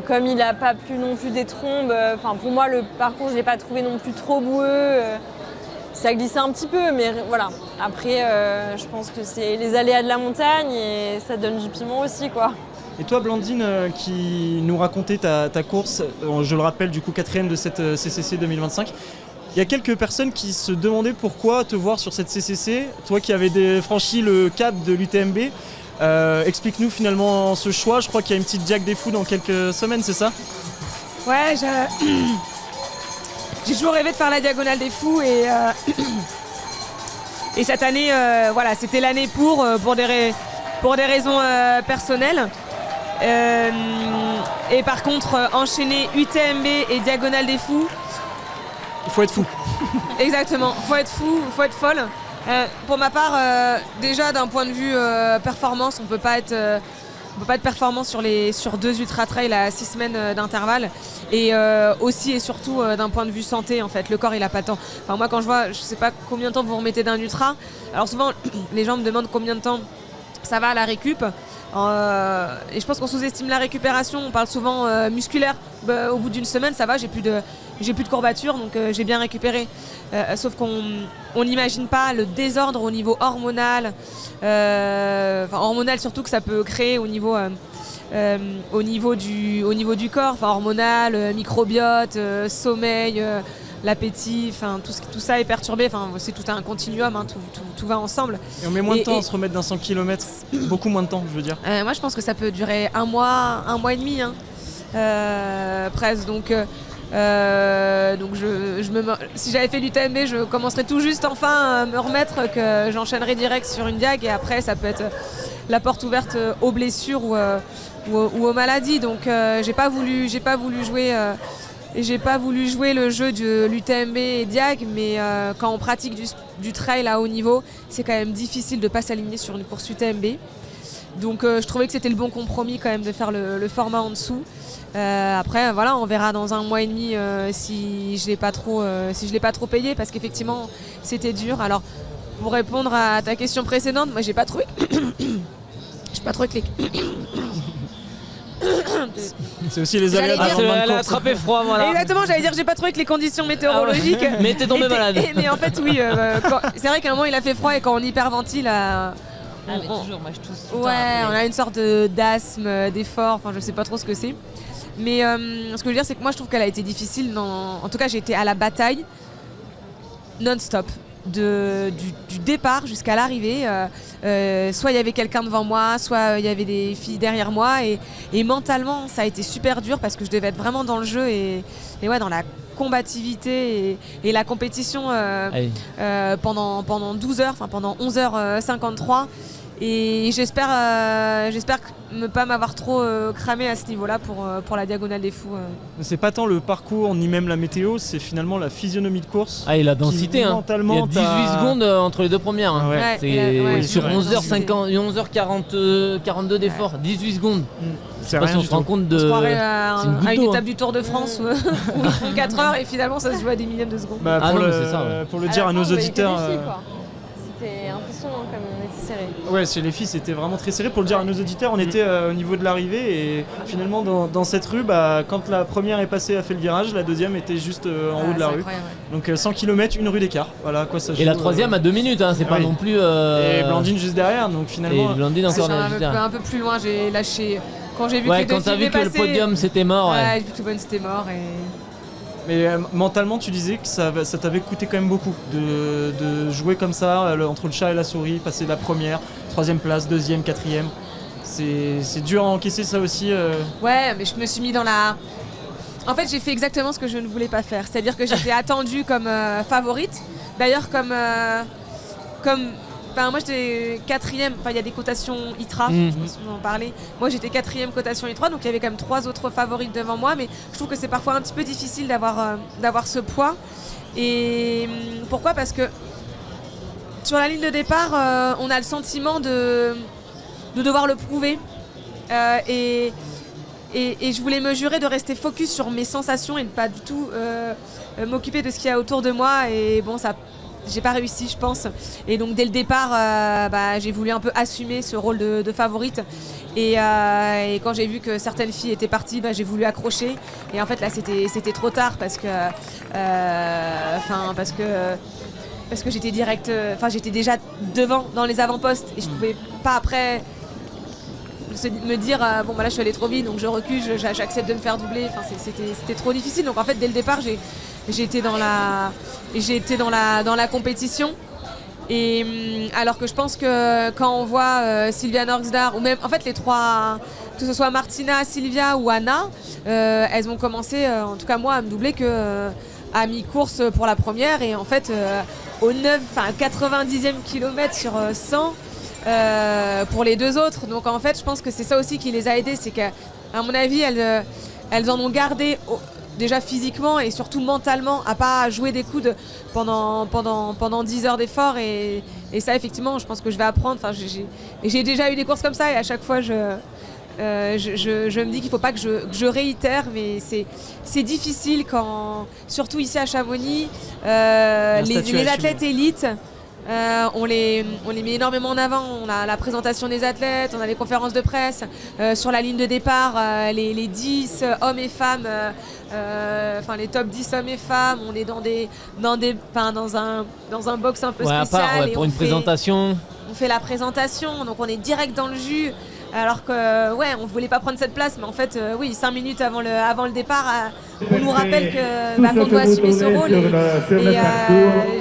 comme il n'a pas plu non plus des trombes, pour moi, le parcours, je ne l'ai pas trouvé non plus trop boueux. Ça glissait un petit peu, mais voilà. Après, je pense que c'est les aléas de la montagne et ça donne du piment aussi, quoi. Et toi, Blandine, qui nous racontait ta course, je le rappelle, du coup 4e de cette CCC 2025, il y a quelques personnes qui se demandaient pourquoi te voir sur cette CCC, toi qui avais franchi le cap de l'UTMB. Explique-nous finalement ce choix. Je crois qu'il y a une petite Diag des Fous dans quelques semaines, c'est ça? Ouais, j'ai toujours rêvé de faire la Diagonale des Fous et cette année, c'était l'année pour des raisons personnelles. Et par contre, enchaîner UTMB et Diagonale des Fous, il faut être fou. Exactement, faut être fou, faut être folle. Pour ma part, déjà d'un point de vue performance, on peut pas être performant sur 2 ultra trail à 6 semaines d'intervalle. Et aussi et surtout d'un point de vue santé, en fait, le corps il a pas le temps. Moi quand je vois, je sais pas combien de temps vous remettez d'un ultra. Alors souvent les gens me demandent combien de temps ça va à la récup. Et je pense qu'on sous-estime la récupération. On parle souvent musculaire. Au bout d'une semaine, ça va, j'ai plus de courbatures, donc j'ai bien récupéré. Sauf qu'on n'imagine pas le désordre au niveau hormonal. Hormonal surtout que ça peut créer au niveau du corps. Hormonal, microbiote, sommeil, l'appétit, tout ça est perturbé. C'est tout un continuum, hein, tout va ensemble. Et on met moins de temps à se remettre d'un 100 km, beaucoup moins de temps, je veux dire. Moi, je pense que ça peut durer un mois et demi, hein, presque. Donc si j'avais fait l'UTMB, je commencerais tout juste enfin à me remettre, que j'enchaînerais direct sur une diag, et après ça peut être la porte ouverte aux blessures ou aux maladies. Donc j'ai pas voulu jouer le jeu de l'UTMB et Diag, mais quand on pratique du trail à haut niveau, c'est quand même difficile de ne pas s'aligner sur une course UTMB. Donc je trouvais que c'était le bon compromis quand même de faire le format en dessous. Après, voilà, on verra dans un mois et demi si je l'ai pas trop payé, parce qu'effectivement, c'était dur. Alors, pour répondre à ta question précédente, moi, j'ai pas trouvé que les... C'est aussi les aléas de la Elle a course. attrapé froid, voilà. Exactement, j'allais dire j'ai pas trouvé que les conditions météorologiques. Mais t'es tombé malade. Mais en fait oui, c'est vrai qu'à un moment il a fait froid et quand on hyperventile, Mais toujours, moi je tousse tout le temps ouais, après. on a une sorte d'asthme, d'effort, je sais pas trop ce que c'est. Mais ce que je veux dire, c'est que moi je trouve qu'elle a été difficile. En tout cas, j'ai été à la bataille non-stop. Du départ jusqu'à l'arrivée, soit il y avait quelqu'un devant moi, soit il y avait des filles derrière moi, et mentalement ça a été super dur parce que je devais être vraiment dans le jeu et ouais, dans la combativité et la compétition pendant 12 heures, pendant 11h53. Et j'espère ne pas m'avoir trop cramé à ce niveau-là pour la Diagonale des Fous. C'est pas tant le parcours ni même la météo, c'est finalement la physionomie de course. Ah, et la densité, hein. Il y a 18 secondes entre les deux premières. Hein. Ouais. Ouais, sur ouais, 11h50, 11h42 d'effort, 18 secondes. Je sais pas si on se rend compte de. On se croirait c'est une goutte à une d'eau, étape hein. du Tour de France où ils font 4 heures et finalement ça se joue à des millièmes de secondes. Bah, Ah pour, non, le, mais c'est ça, ouais. pour le dire à nos auditeurs. C'était impressionnant comme on était serré. Ouais, chez les filles c'était vraiment très serré. Pour le dire à nos auditeurs, on était au niveau de l'arrivée et finalement dans cette rue, quand la première est passée a fait le virage, la deuxième était juste en haut de la rue. Donc 100 km, une rue d'écart. Voilà à quoi ça joue. Et la troisième à 2 minutes, hein, c'est pas oui. non plus. Et Blandine juste derrière, donc finalement. Et Blandine encore C'est derrière. un peu plus loin, j'ai lâché. Quand j'ai vu Ouais, que les quand deux t'as filles vu que le dépassaient, podium c'était mort. Ouais. j'ai vu que le podium c'était mort et. Mais mentalement, tu disais que ça t'avait coûté quand même beaucoup de jouer comme ça, entre le chat et la souris, passer la première, troisième place, deuxième, quatrième. C'est dur à encaisser ça aussi. Ouais, mais je me suis mis dans la. En fait, j'ai fait exactement ce que je ne voulais pas faire. C'est-à-dire que j'étais attendue comme favorite. D'ailleurs, Enfin, moi j'étais quatrième, enfin il y a des cotations ITRA, je sais pas si vous en parlez. Moi j'étais quatrième cotation ITRA, donc il y avait quand même 3 autres favorites devant moi, mais je trouve que c'est parfois un petit peu difficile d'avoir ce poids. Et pourquoi ? Parce que sur la ligne de départ, on a le sentiment de devoir le prouver. Et je voulais me jurer de rester focus sur mes sensations et de pas du tout m'occuper de ce qu'il y a autour de moi. Et bon, ça... J'ai pas réussi, je pense. Et donc dès le départ, j'ai voulu un peu assumer ce rôle de favorite. Et quand j'ai vu que certaines filles étaient parties, j'ai voulu accrocher. Et en fait là, c'était trop tard parce que j'étais j'étais déjà devant dans les avant-postes et je pouvais pas après me dire là je suis allée trop vite donc je recule, j'accepte de me faire doubler. Enfin c'était trop difficile. Donc en fait dès le départ j'ai été dans la compétition. Et alors que je pense que quand on voit Sylvia Norgsdar ou même en fait les trois, que ce soit Martina, Sylvia ou Anna, elles ont commencé en tout cas moi à me doubler à mi-course pour la première et en fait au 90e kilomètre sur 100 pour les deux autres. Donc en fait je pense que c'est ça aussi qui les a aidées, c'est qu'à mon avis elles en ont gardé déjà physiquement et surtout mentalement à pas jouer des coudes pendant 10 heures d'effort et ça effectivement je pense que je vais apprendre. Enfin, j'ai déjà eu des courses comme ça et à chaque fois je me dis qu'il faut pas que je réitère, mais c'est difficile quand, surtout ici à Chamonix, les athlètes élites. On les met énormément en avant. On a la présentation des athlètes, on a les conférences de presse. Sur la ligne de départ, les 10 hommes et femmes, les top 10 hommes et femmes, on est dans un box un peu spécial. À part, pour une présentation. On fait la présentation, donc on est direct dans le jus. Alors que on voulait pas prendre cette place, mais en fait 5 minutes avant le départ, on nous rappelle qu'on doit assumer ce rôle et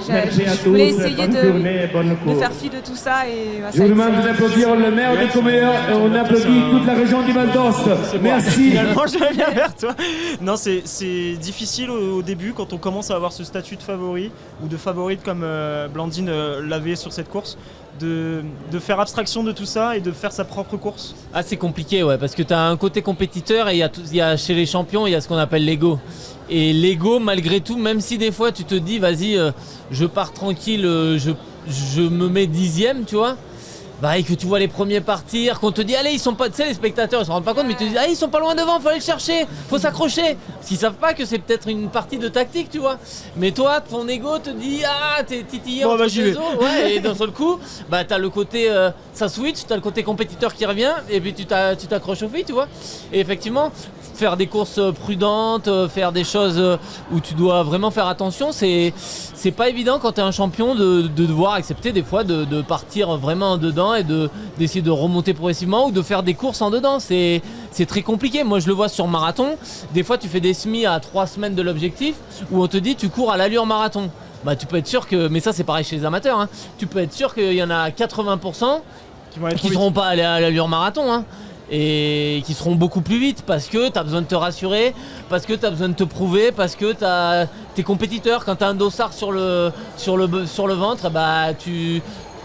je voulais essayer de faire fi de tout ça. Et, je vous demande d'applaudir le maire de Coméa et on applaudit toute la région du Val d'Os. Merci. Finalement, je viens vers toi. Non, c'est difficile au début quand on commence à avoir ce statut de favori ou de favorite comme Blandine l'avait sur cette course. De faire abstraction de tout ça et de faire sa propre course. Ah, c'est compliqué, ouais, parce que tu as un côté compétiteur et il y a chez les champions, il y a ce qu'on appelle l'ego. Et l'ego, malgré tout, même si des fois tu te dis, vas-y, je pars tranquille, je me mets 10e, tu vois, et que tu vois les premiers partir, qu'on te dit, allez, ils sont pas, tu sais, les spectateurs, ils se rendent pas compte, mais tu te dis, ils sont pas loin devant, faut aller le chercher, faut s'accrocher. Parce qu'ils savent pas que c'est peut-être une partie de tactique, tu vois. Mais toi, ton ego te dit, t'es titillé entre les os, et d'un seul coup, t'as le côté, ça switch, t'as le côté compétiteur qui revient, et puis tu t'accroches aux filles, tu vois. Et effectivement, faire des courses prudentes, faire des choses où tu dois vraiment faire attention, c'est pas évident quand t'es un champion de devoir accepter des fois de partir vraiment en dedans et d'essayer de remonter progressivement ou de faire des courses en dedans. C'est très compliqué. Moi je le vois sur marathon, des fois tu fais des semis à 3 semaines de l'objectif où on te dit tu cours à l'allure marathon. Tu peux être sûr que, mais ça c'est pareil chez les amateurs, hein, tu peux être sûr qu'il y en a 80% qui seront pas allés à l'allure marathon, hein. Et qui seront beaucoup plus vite parce que tu as besoin de te rassurer, parce que tu as besoin de te prouver, parce que t'es compétiteur. Quand tu as un dossard sur le ventre,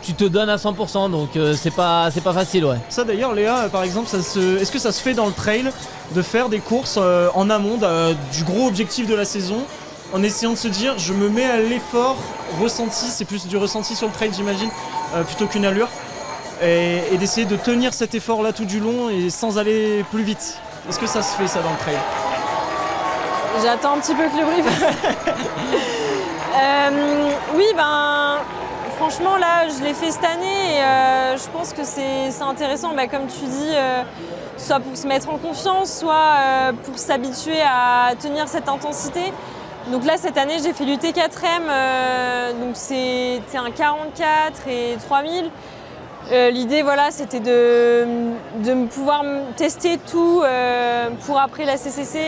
tu te donnes à 100%, donc c'est pas facile, ouais. Ça d'ailleurs, Léa, par exemple, est-ce que ça se fait dans le trail de faire des courses en amont du gros objectif de la saison, en essayant de se dire je me mets à l'effort ressenti, c'est plus du ressenti sur le trail j'imagine, plutôt qu'une allure, et d'essayer de tenir cet effort-là tout du long et sans aller plus vite. Est-ce que ça se fait ça dans le trail? J'attends un petit peu que le bruit passe. Oui, franchement, là, je l'ai fait cette année et je pense que c'est intéressant, comme tu dis, soit pour se mettre en confiance, soit pour s'habituer à tenir cette intensité. Donc là, cette année, j'ai fait l'UT4M, donc c'était un 44 et 3000. L'idée, c'était de pouvoir tester tout pour après la CCC.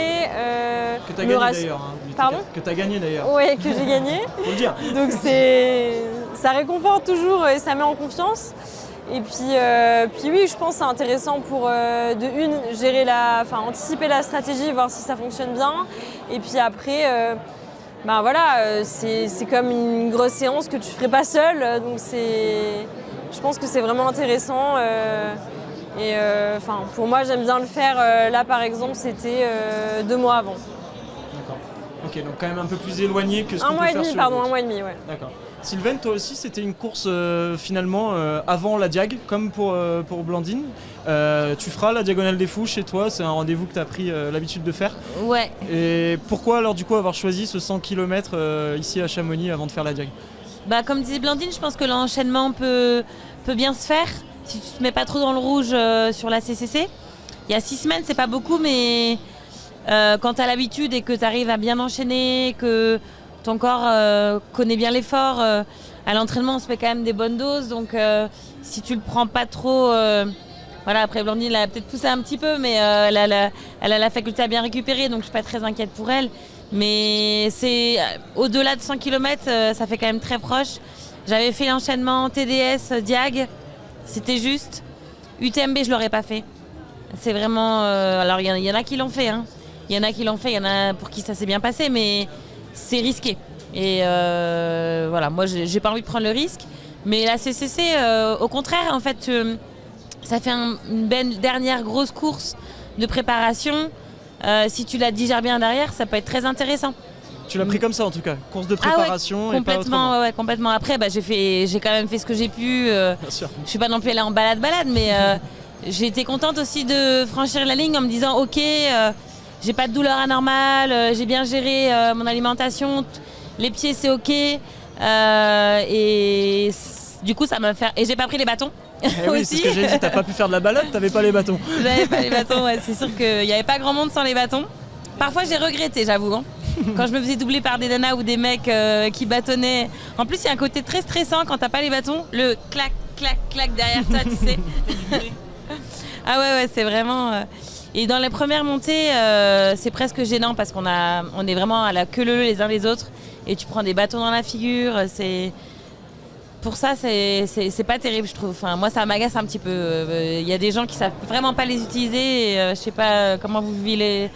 Que tu as gagné d'ailleurs. Pardon ? Que tu as gagné d'ailleurs. Oui, que j'ai gagné. Faut le dire. Donc ça réconforte toujours et ça met en confiance. Et puis oui, je pense que c'est intéressant pour gérer anticiper la stratégie, voir si ça fonctionne bien. Et puis après, c'est comme une grosse séance que tu ne ferais pas seule. Donc je pense que c'est vraiment intéressant. Pour moi, j'aime bien le faire. Là, par exemple, c'était 2 mois avant. D'accord. Ok, donc quand même un peu plus éloigné que ce qu'on peut faire sur un mois et demi, ouais. D'accord. Sylvaine, toi aussi, c'était une course finalement avant la Diag, comme pour Blandine. Tu feras la Diagonale des Fous chez toi, c'est un rendez-vous que tu as pris l'habitude de faire. Ouais. Et pourquoi alors du coup avoir choisi ce 100 km ici à Chamonix avant de faire la Diag? Comme disait Blandine, je pense que l'enchaînement peut bien se faire si tu te mets pas trop dans le rouge sur la CCC. Il y a 6 semaines, c'est pas beaucoup, mais quand tu as l'habitude et que tu arrives à bien enchaîner, que ton corps connaît bien l'effort, à l'entraînement on se fait quand même des bonnes doses, donc si tu le prends pas trop, après Blandine elle a peut-être poussé un petit peu, mais elle a la faculté à bien récupérer, donc je suis pas très inquiète pour elle. Mais c'est au-delà de 100 km, ça fait quand même très proche. J'avais fait l'enchaînement TDS, Diag, c'était juste. UTMB, je l'aurais pas fait. C'est vraiment... alors, il y en a qui l'ont fait. Il y en a qui l'ont fait, il y en a pour qui ça s'est bien passé, mais c'est risqué. Et moi, j'ai pas envie de prendre le risque. Mais la CCC, au contraire, en fait, ça fait une belle dernière grosse course de préparation. Si tu la digères bien derrière, ça peut être très intéressant. Tu l'as pris comme ça en tout cas, course de préparation et pas autrement. Ouais, complètement. Après, j'ai quand même fait ce que j'ai pu. Bien sûr. Je suis pas non plus allée en balade, mais j'ai été contente aussi de franchir la ligne en me disant ok, j'ai pas de douleur anormale, j'ai bien géré mon alimentation, les pieds c'est ok, et du coup ça m'a fait. Et j'ai pas pris les bâtons. Oui, c'est ce que j'ai dit, t'as pas pu faire de la balade, t'avais pas les bâtons. J'avais pas les bâtons, ouais, c'est sûr qu'il n'y avait pas grand monde sans les bâtons. Parfois j'ai regretté, j'avoue. Quand je me faisais doubler par des nanas ou des mecs qui bâtonnaient. En plus, il y a un côté très stressant quand t'as pas les bâtons, le clac, clac, clac derrière toi, tu sais. Ah ouais, c'est vraiment. Et dans les premières montées, c'est presque gênant parce qu'on est vraiment à la queue leu les uns les autres et tu prends des bâtons dans la figure, Pour ça, c'est pas terrible, je trouve. Enfin, moi, ça m'agace un petit peu. Il y a des gens qui savent vraiment pas les utiliser. Et, je sais pas comment vous vivez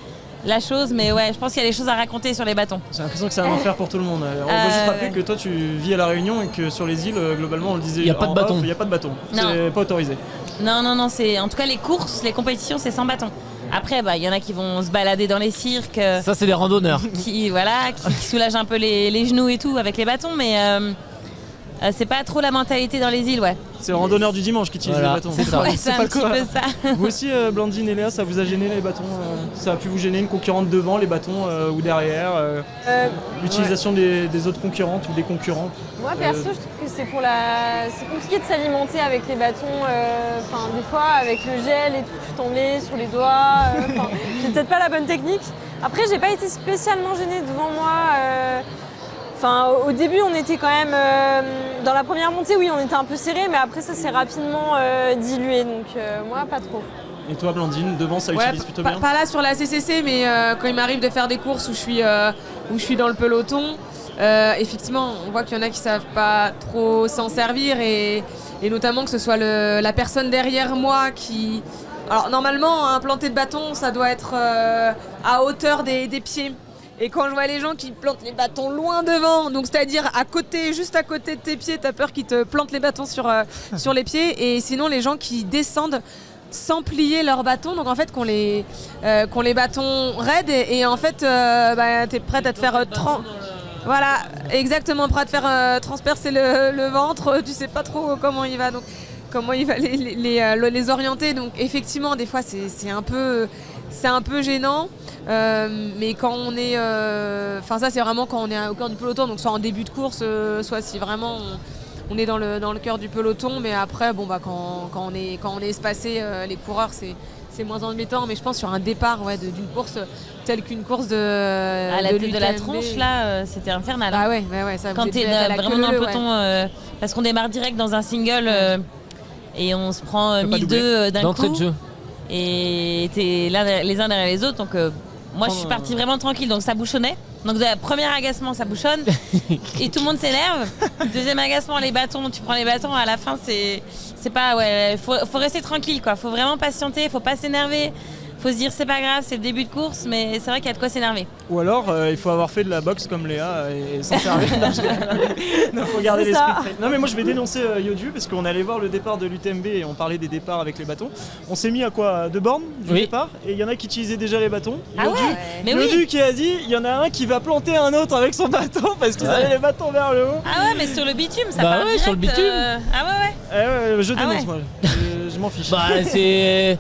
la chose, mais ouais, je pense qu'il y a des choses à raconter sur les bâtons. J'ai l'impression que c'est un enfer pour tout le monde. On va juste rappeler que toi, tu vis à La Réunion et que sur les îles, globalement, on le disait, il n'y a pas de bâton. Il n'y a pas de bâton. C'est pas autorisé. Non. En tout cas, les courses, les compétitions, c'est sans bâton. Après, il y en a qui vont se balader dans les cirques. Ça, c'est des randonneurs. Qui soulagent un peu les genoux et tout avec les bâtons, mais c'est pas trop la mentalité dans les îles, ouais. C'est le randonneur du dimanche qui utilise les bâtons. C'est ça. Ouais, c'est un petit peu ça. Vous aussi, Blandine et Léa, ça vous a gêné les bâtons Ça a pu vous gêner une concurrente devant les bâtons ou derrière l'utilisation des autres concurrentes ou des concurrents? Moi perso, je trouve que c'est compliqué de s'alimenter avec les bâtons. Des fois, avec le gel et tout, tu t'enlèves sur les doigts. J'ai peut-être pas la bonne technique. Après, j'ai pas été spécialement gênée devant moi. Au début, on était quand même... dans la première montée, oui, on était un peu serré, mais après, ça s'est rapidement dilué. Donc, moi, pas trop. Et toi, Blandine, devant, ça utilise plutôt bien? Pas là sur la CCC, mais quand il m'arrive de faire des courses où je suis dans le peloton, effectivement, on voit qu'il y en a qui savent pas trop s'en servir, et notamment que ce soit la personne derrière moi qui... Alors, normalement, un planté de bâton, ça doit être à hauteur des pieds. Et quand je vois les gens qui plantent les bâtons loin devant, donc c'est-à-dire juste à côté de tes pieds, t'as peur qu'ils te plantent les bâtons sur les pieds. Et sinon, les gens qui descendent sans plier leurs bâtons, donc en fait qu'on les bâtons raides et en fait t'es prête à te faire voilà, exactement, prêt à te faire transpercer le ventre, tu sais pas trop comment il va les orienter. Donc effectivement, des fois c'est un peu gênant, mais quand on est, ça c'est vraiment quand on est au cœur du peloton, donc soit en début de course, soit si vraiment on est dans le cœur du peloton, mais après quand on est espacé, les coureurs c'est moins embêtant, mais je pense sur un départ d'une course telle qu'une course de la tête de la l'UTMB. Tronche là, c'était infernal. Ah ouais, ça, quand t'es vraiment dans le peloton, parce qu'on démarre direct dans un single et on se prend 1002 d'un d'entrée coup. de jeu. Et t'es là les uns derrière les autres, donc moi je suis partie vraiment tranquille, donc ça bouchonnait. Donc premier agacement, ça bouchonne et tout le monde s'énerve. Deuxième agacement, les bâtons, tu prends les bâtons, à la fin c'est pas, faut rester tranquille quoi, faut vraiment patienter, faut pas s'énerver. Faut se dire c'est pas grave, c'est le début de course, mais c'est vrai qu'il y a de quoi s'énerver. Ou alors il faut avoir fait de la boxe comme Léa et s'en servir. Non, faut garder l'esprit. Non mais moi je vais dénoncer Yodu parce qu'on allait voir le départ de l'UTMB et on parlait des départs avec les bâtons. On s'est mis à quoi, 2 bornes du départ et il y en a qui utilisaient déjà les bâtons. Ah Yodu, ouais, mais Yodu qui a dit il y en a un qui va planter un autre avec son bâton parce qu'ils avaient les bâtons vers le haut. Ah ouais, mais sur le bitume, ça Bah part ouais, direct, sur le bitume. Ah ouais. Je dénonce Ah ouais. moi, je m'en fiche. Bah c'est...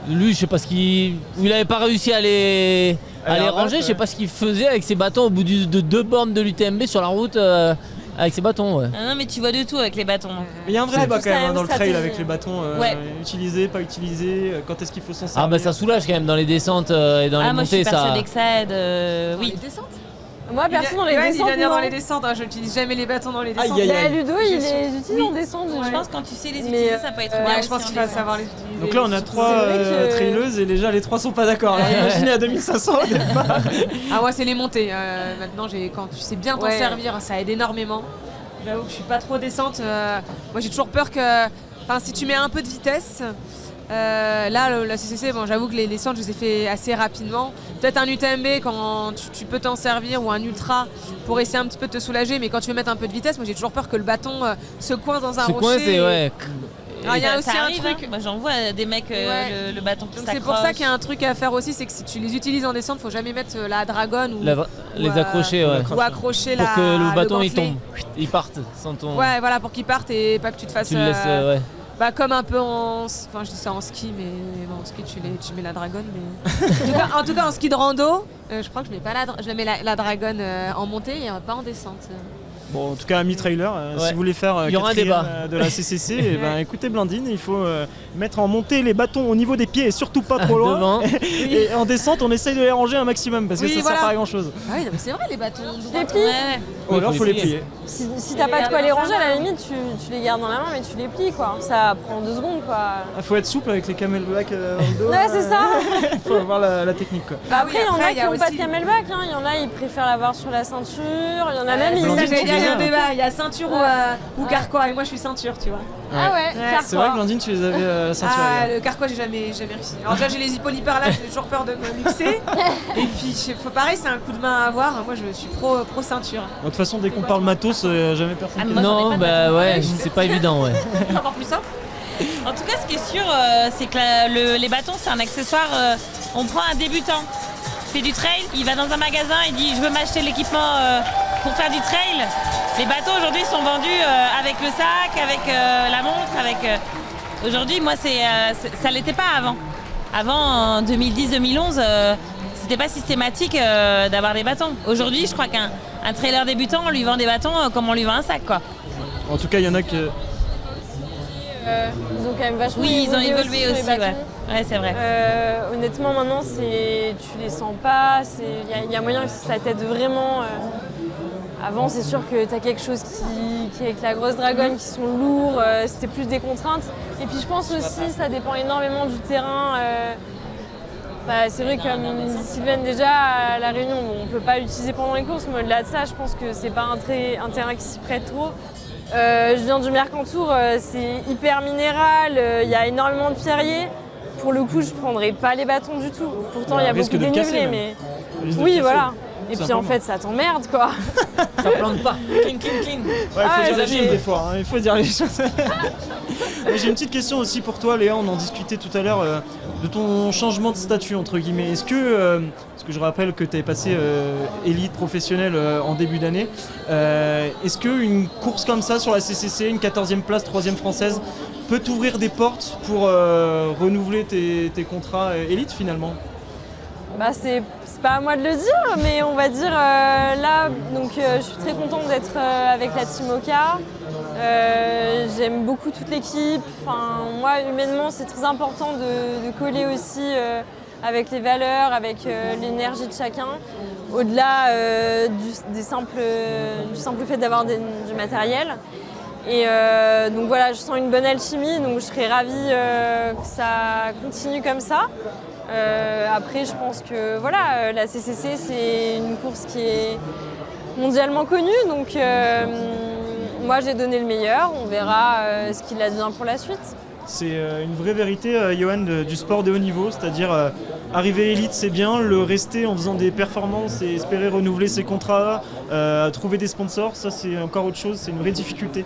Lui, je sais pas ce qu'il... Il avait pas réussi à les ranger, je sais pas ce qu'il faisait avec ses bâtons au bout de 2 bornes de l'UTMB sur la route avec ses bâtons. Ouais. Ah non, mais tu vois de tout avec les bâtons. Mais il y a un vrai débat tous quand la même même dans le trail stratégie. avec les bâtons, utilisés, pas utilisés, quand est-ce qu'il faut s'en servir. Ah bah ça soulage quand même dans les descentes et dans les Moi je suis montées. Ça... persuadée que ça aide. Oui. Les descentes. Moi, perso, dans les Il descentes, va dire dans non. les descentes, je n'utilise jamais les bâtons dans les descentes. Aïe, aïe, aïe. Ludo, il les utilise en descente. Je pense que quand tu sais les Mais, utiliser, ça peut être bien. Ouais, je pense aussi qu'il en faut descente. savoir les utiliser. Donc là on a 3 vrai que- traileuses et déjà les 3 sont pas d'accord. Alors imaginez à 2500 au départ. Ah ouais, c'est les montées. Maintenant, quand tu sais bien t'en Ouais. servir, ça aide énormément. J'avoue que je suis pas trop descente. Moi, j'ai toujours peur que, si tu mets un peu de vitesse, la CCC, j'avoue que les descentes, je les ai fait assez rapidement. Peut-être un UTMB quand tu peux t'en servir ou un ultra pour essayer un petit peu de te soulager, mais quand tu veux mettre un peu de vitesse, moi j'ai toujours peur que le bâton se coince dans un Ce rocher. coin, c'est ouais. Alors, il y a Ça aussi arrive, un truc. Moi j'en vois des mecs Ouais. le bâton qui Donc s'accroche. c'est pour ça qu'il y a un truc à faire aussi, c'est que si tu les utilises en descente, faut jamais mettre la dragonne ou Les accrocher, ouais. ou accrocher Pour que le bâton il gantelet. tombe, il parte sans ton... Ouais, voilà, pour qu'ils partent et pas que tu te fasses. Tu le laisses, ouais. Comme un peu je dis ça en ski, mais en ski tu mets la dragonne. Mais... en tout cas, en ski de rando, je crois que je mets pas je mets la dragonne en montée et pas en descente. Bon, en tout cas, ami trailer, si vous voulez faire Il y aura un 4e, débat. De la CCC, écoutez Blandine, il faut mettre en montée les bâtons au niveau des pieds et surtout pas trop loin. Devant. Et en descente, on essaye de les ranger un maximum parce que Oui, ça voilà. sert pas à grand chose. Ah oui, non, mais c'est vrai, les bâtons. Les plis. Ouais. Ou alors, faut faut les les plier. Si t'as pas de quoi les ranger, à la limite, tu les gardes dans la main, mais tu les plies, quoi. Ça prend 2 secondes, quoi. Il faut être souple avec les camelback dans le dos. Ouais, c'est ça. Il faut avoir la technique, quoi. Bah Après, il y en a il y qui n'ont pas de aussi- camelback, hein. Il y en a, ils préfèrent l'avoir sur la ceinture. Il y en a même, C'est ils ça, Blandine, j'allais tu dire, il y a un faisais, débat. Il y a ceinture ou carquois, et moi je suis ceinture, tu vois. Ah ouais, C'est vrai que Blandine, tu les avais ceinturés. Ah, le carquois, j'ai jamais réussi. Alors déjà, j'ai les épaules hyper larges, j'ai toujours peur de me luxer. Et puis, pareil, c'est un coup de main à avoir. Moi, je suis pro ceinture. De toute façon, dès qu'on parle matos, jamais personne. Ah, qui- moi, j'en ai Non, pas de bah bâton. ouais, c'est pas évident, ouais. Encore plus simple. En tout cas, ce qui est sûr, c'est que les bâtons, c'est un accessoire. On prend un débutant, fait du trail, il va dans un magasin, il dit je veux m'acheter l'équipement pour faire du trail. Les bateaux aujourd'hui sont vendus avec le sac, avec la montre, avec. Aujourd'hui, moi, ça l'était pas avant. Avant, en 2010-2011, c'était pas systématique d'avoir des bâtons. Aujourd'hui, je crois qu'un trailer débutant, on lui vend des bâtons comme on lui vend un sac, quoi. En tout cas, il y en a que. Ils ont quand même vachement Oui, ils ont évolué sur les aussi, bâtons. ouais, c'est vrai. Honnêtement, maintenant, tu les sens pas. Il y a moyen que ça t'aide vraiment. Avant, c'est sûr que tu as quelque chose qui est avec la grosse dragonne, qui sont lourds. C'était plus des contraintes. Et puis, je pense aussi, ça dépend énormément du terrain. C'est vrai, comme dit Sylvaine déjà, à La Réunion, on ne peut pas l'utiliser pendant les courses, mais au-delà de ça, je pense que c'est pas un terrain qui s'y prête trop. Je viens du Mercantour, c'est hyper minéral, il y a énormément de pierriers. Pour le coup, je ne prendrais pas les bâtons du tout. Pourtant, il y a risque beaucoup de de le casser, dénivelé, même. mais... Risque de Oui, casser. voilà. Et puis Simplement. en fait, ça t'emmerde quoi. Ça plante pas. Cling, cling, cling. Ouais, il faut Ah, dire les c'est- choses des fois, hein, il faut dire les choses. Mais j'ai une petite question aussi pour toi, Léa, on en discutait tout à l'heure de ton changement de statut, entre guillemets. Est-ce que, parce que je rappelle que tu avais passé élite professionnelle en début d'année, est-ce qu'une course comme ça sur la CCC, une 14e place, 3e française, peut t'ouvrir des portes pour renouveler tes contrats élite finalement? Bah c'est pas à moi de le dire, mais on va dire là, donc je suis très contente d'être avec la Team Oka. J'aime beaucoup toute l'équipe. Enfin, moi, humainement, c'est très important de coller aussi avec les valeurs, avec l'énergie de chacun, au-delà du simple fait d'avoir du matériel. Et donc voilà, je sens une bonne alchimie, donc je serais ravie que ça continue comme ça. Après, je pense que voilà, la CCC, c'est une course qui est mondialement connue, donc moi j'ai donné le meilleur, on verra ce qu'il advient pour la suite. C'est une vraie vérité, Johan, du sport de haut niveau, c'est-à-dire arriver élite c'est bien, le rester en faisant des performances et espérer renouveler ses contrats, trouver des sponsors, ça c'est encore autre chose, c'est une vraie difficulté.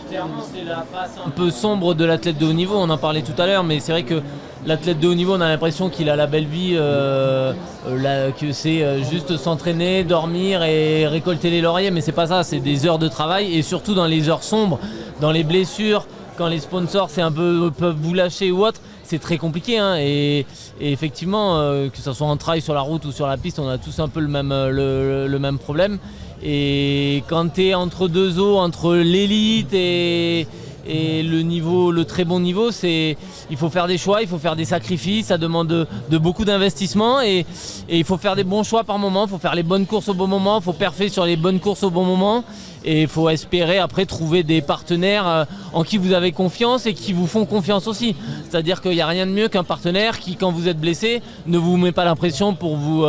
Clairement, c'est la face un peu sombre de l'athlète de haut niveau, on en parlait tout à l'heure, mais c'est vrai que l'athlète de haut niveau, on a l'impression qu'il a la belle vie, que c'est juste s'entraîner, dormir et récolter les lauriers, mais c'est pas ça, c'est des heures de travail et surtout dans les heures sombres, dans les blessures, quand les sponsors peuvent vous lâcher ou autre, c'est très compliqué, hein, et effectivement, que ce soit en trail sur la route ou sur la piste, on a tous un peu le même problème. Et quand tu es entre deux eaux, entre l'élite et le niveau, le très bon niveau, il faut faire des choix, il faut faire des sacrifices, ça demande de beaucoup d'investissement et il faut faire des bons choix par moment, il faut faire les bonnes courses au bon moment, il faut perfer sur les bonnes courses au bon moment et il faut espérer après trouver des partenaires en qui vous avez confiance et qui vous font confiance aussi. C'est-à-dire qu'il n'y a rien de mieux qu'un partenaire qui, quand vous êtes blessé, ne vous met pas la pression pour vous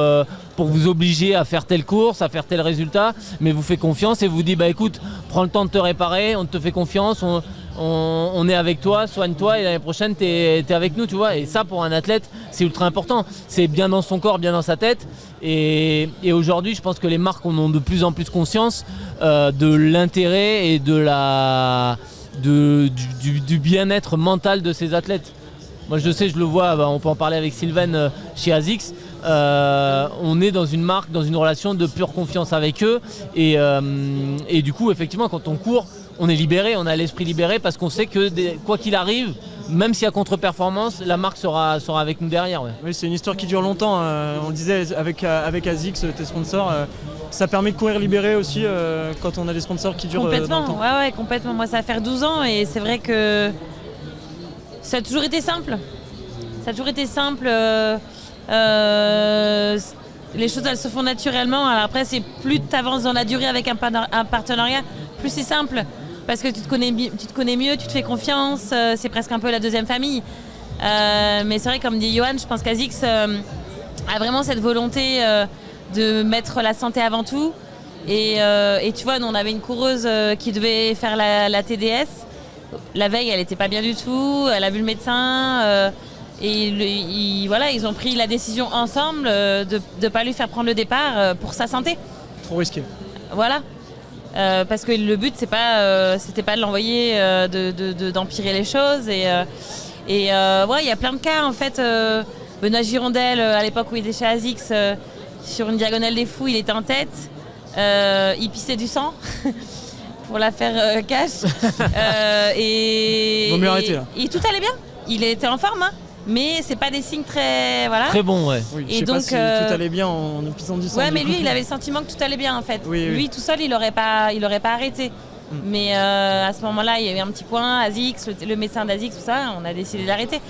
obliger à faire telle course, à faire tel résultat, mais vous fait confiance et vous dit bah écoute, prends le temps de te réparer, on te fait confiance, on est avec toi, soigne-toi et l'année prochaine t'es avec nous, tu vois. Et ça pour un athlète c'est ultra important, c'est bien dans son corps, bien dans sa tête. Et aujourd'hui je pense que les marques en ont de plus en plus conscience de l'intérêt et du bien-être mental de ces athlètes. Moi je sais, je le vois, on peut en parler avec Sylvain chez ASICS. On est dans une marque, dans une relation de pure confiance avec eux et du coup effectivement quand on court on est libéré, on a l'esprit libéré parce qu'on sait que quoi qu'il arrive, même s'il y a contre-performance, la marque sera avec nous derrière. Ouais. Oui, c'est une histoire qui dure longtemps, on le disait avec ASICS, tes sponsors, ça permet de courir libéré aussi quand on a des sponsors qui durent dans le temps. Complètement, ouais, complètement. Moi ça va faire 12 ans et c'est vrai que ça a toujours été simple. Ça a toujours été simple. Les choses elles se font naturellement. Alors après c'est plus tu avances dans la durée avec un partenariat, plus c'est simple parce que tu te connais mieux, tu te fais confiance, c'est presque un peu la deuxième famille. Mais c'est vrai comme dit Johan, je pense qu'ASICS a vraiment cette volonté de mettre la santé avant tout. Et tu vois, nous on avait une coureuse qui devait faire la TDS. La veille elle n'était pas bien du tout, elle a vu le médecin. Voilà, ils ont pris la décision ensemble de ne pas lui faire prendre le départ pour sa santé. Trop risqué. Voilà. Parce que le but, c'était pas de l'envoyer, d'empirer les choses. Et il y a plein de cas en fait. Benoît Girondel, à l'époque où il était chez ASICS, sur une diagonale des fous, il était en tête. Il pissait du sang pour la faire cash. Vaut mieux arrêter là. Et tout allait bien. Il était en forme, hein. Mais c'est pas des signes très Très bon, ouais. Oui, Et je sais donc, pas si tout allait bien en pissant du sang. Ouais, mais du lui, coup. il avait le sentiment que tout allait bien en fait. Oui, oui. Lui, tout seul, il aurait pas arrêté. Mais à ce moment-là, il y a eu un petit point, ASICS, le médecin d'ASICS, tout ça, on a décidé d'arrêter.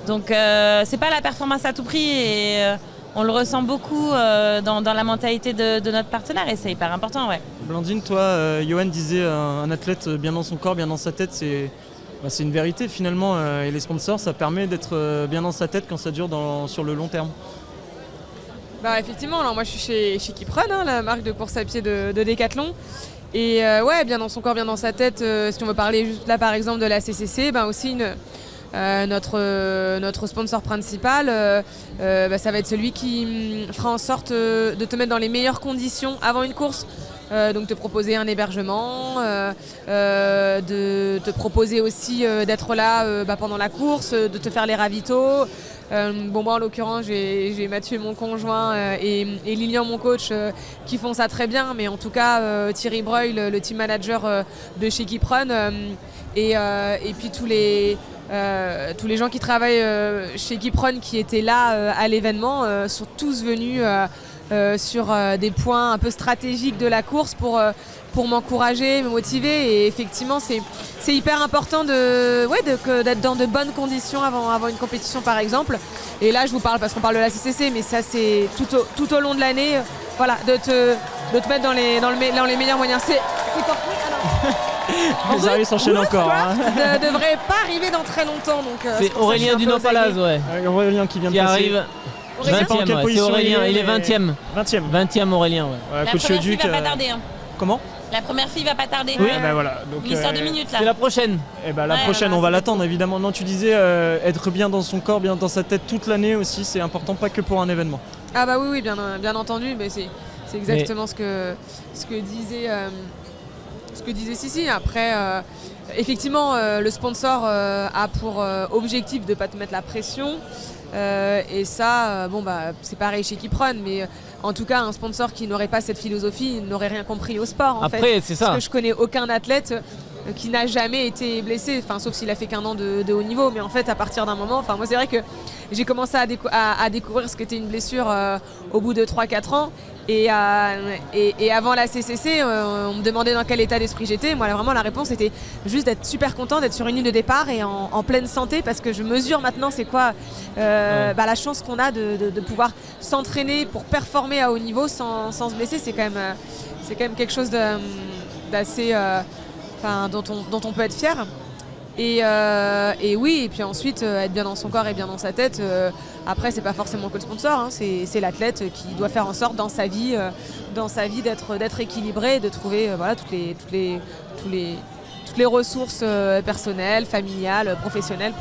Donc, c'est pas la performance à tout prix et on le ressent beaucoup dans la mentalité de notre partenaire et c'est hyper important, ouais. Blandine, toi, Johan disait un athlète bien dans son corps, bien dans sa tête, c'est une vérité finalement. Et les sponsors, ça permet d'être bien dans sa tête quand ça dure sur le long terme. Bah effectivement, alors moi je suis chez Keep Run, hein, la marque de course à pied de Decathlon. Et ouais, bien dans son corps, bien dans sa tête, si on veut parler juste là par exemple de la CCC, ben aussi Notre sponsor principal, ça va être celui qui fera en sorte de te mettre dans les meilleures conditions avant une course. Donc te proposer un hébergement, de te proposer aussi d'être là pendant la course, de te faire les ravitaux. Moi en l'occurrence j'ai Mathieu mon conjoint et Lilian mon coach qui font ça très bien, mais en tout cas Thierry Breuil le team manager de chez Kiprun et puis tous les gens qui travaillent chez Kiprun qui étaient là à l'événement sont tous venus sur des points un peu stratégiques de la course pour m'encourager, me motiver. Et effectivement, c'est hyper important d'être dans de bonnes conditions avant une compétition, par exemple. Et là, je vous parle parce qu'on parle de la CCC, mais ça, c'est tout au long de l'année, de te mettre dans les meilleurs moyens. C'est Les arrêts s'enchaînent encore. Ne devrait pas arriver dans très longtemps. C'est Aurélien du Nopalaz, Aurélien qui vient de passer. Arrive. 20e, c'est Aurélien, il est 20e. 20e Aurélien, La première fille va pas tarder. Comment ? La première fille va pas tarder. Oui, voilà. Donc, une histoire de minutes là. C'est la prochaine. La prochaine, on va l'attendre évidemment. Non, tu disais être bien dans son corps, bien dans sa tête toute l'année aussi, c'est important, pas que pour un événement. Ah bah oui, bien entendu, mais c'est exactement ce que disait Sissi. Après, effectivement, le sponsor a pour objectif de ne pas te mettre la pression. Et ça, c'est pareil chez Kiprun, mais en tout cas, un sponsor qui n'aurait pas cette philosophie n'aurait rien compris au sport. Après, c'est ça. Parce que je connais aucun athlète qui n'a jamais été blessé, sauf s'il a fait qu'un an de haut niveau. Mais en fait, à partir d'un moment, moi, c'est vrai que j'ai commencé à découvrir ce qu'était une blessure au bout de 3-4 ans. Et avant la CCC, on me demandait dans quel état d'esprit j'étais. Moi, vraiment, la réponse était juste d'être super content d'être sur une ligne de départ et en pleine santé, parce que je mesure maintenant c'est quoi la chance qu'on a de pouvoir s'entraîner pour performer à haut niveau sans se blesser. C'est quand même quelque chose d'assez, dont on peut être fier. Et oui, et puis ensuite être bien dans son corps et bien dans sa tête. Après, c'est pas forcément que le sponsor, c'est l'athlète qui doit faire en sorte dans sa vie d'être équilibré, de trouver toutes les ressources personnelles, familiales, professionnelles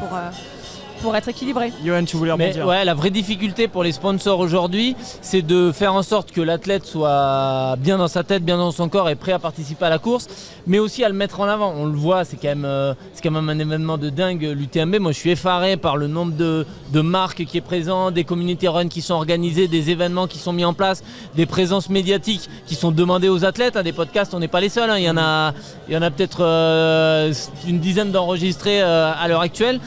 pour être équilibré. Johan, tu voulais rebondir. Mais la vraie difficulté pour les sponsors aujourd'hui, c'est de faire en sorte que l'athlète soit bien dans sa tête, bien dans son corps et prêt à participer à la course, mais aussi à le mettre en avant. On le voit, c'est quand même un événement de dingue, l'UTMB. Moi, je suis effaré par le nombre de marques qui est présent, des community runs qui sont organisés, des événements qui sont mis en place, des présences médiatiques qui sont demandées aux athlètes. Des podcasts, on n'est pas les seuls. Il y en a peut-être une dizaine d'enregistrés à l'heure actuelle.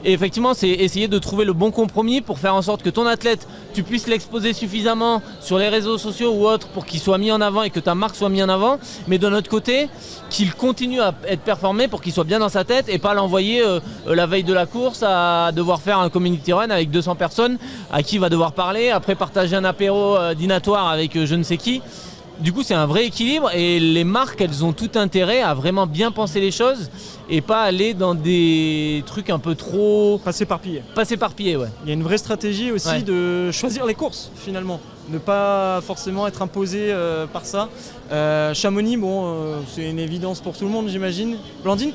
Et effectivement, c'est essayer de trouver le bon compromis pour faire en sorte que ton athlète, tu puisses l'exposer suffisamment sur les réseaux sociaux ou autres pour qu'il soit mis en avant et que ta marque soit mise en avant, mais de notre côté, qu'il continue à être performé pour qu'il soit bien dans sa tête et pas l'envoyer la veille de la course à devoir faire un community run avec 200 personnes à qui il va devoir parler, après partager un apéro dînatoire avec je ne sais qui. Du coup, c'est un vrai équilibre et les marques, elles ont tout intérêt à vraiment bien penser les choses et pas aller dans des trucs un peu trop... Pas s'éparpiller. Ouais. Il y a une vraie stratégie aussi de choisir les courses, finalement. Ne pas forcément être imposé par ça. Chamonix, c'est une évidence pour tout le monde, j'imagine. Blandine,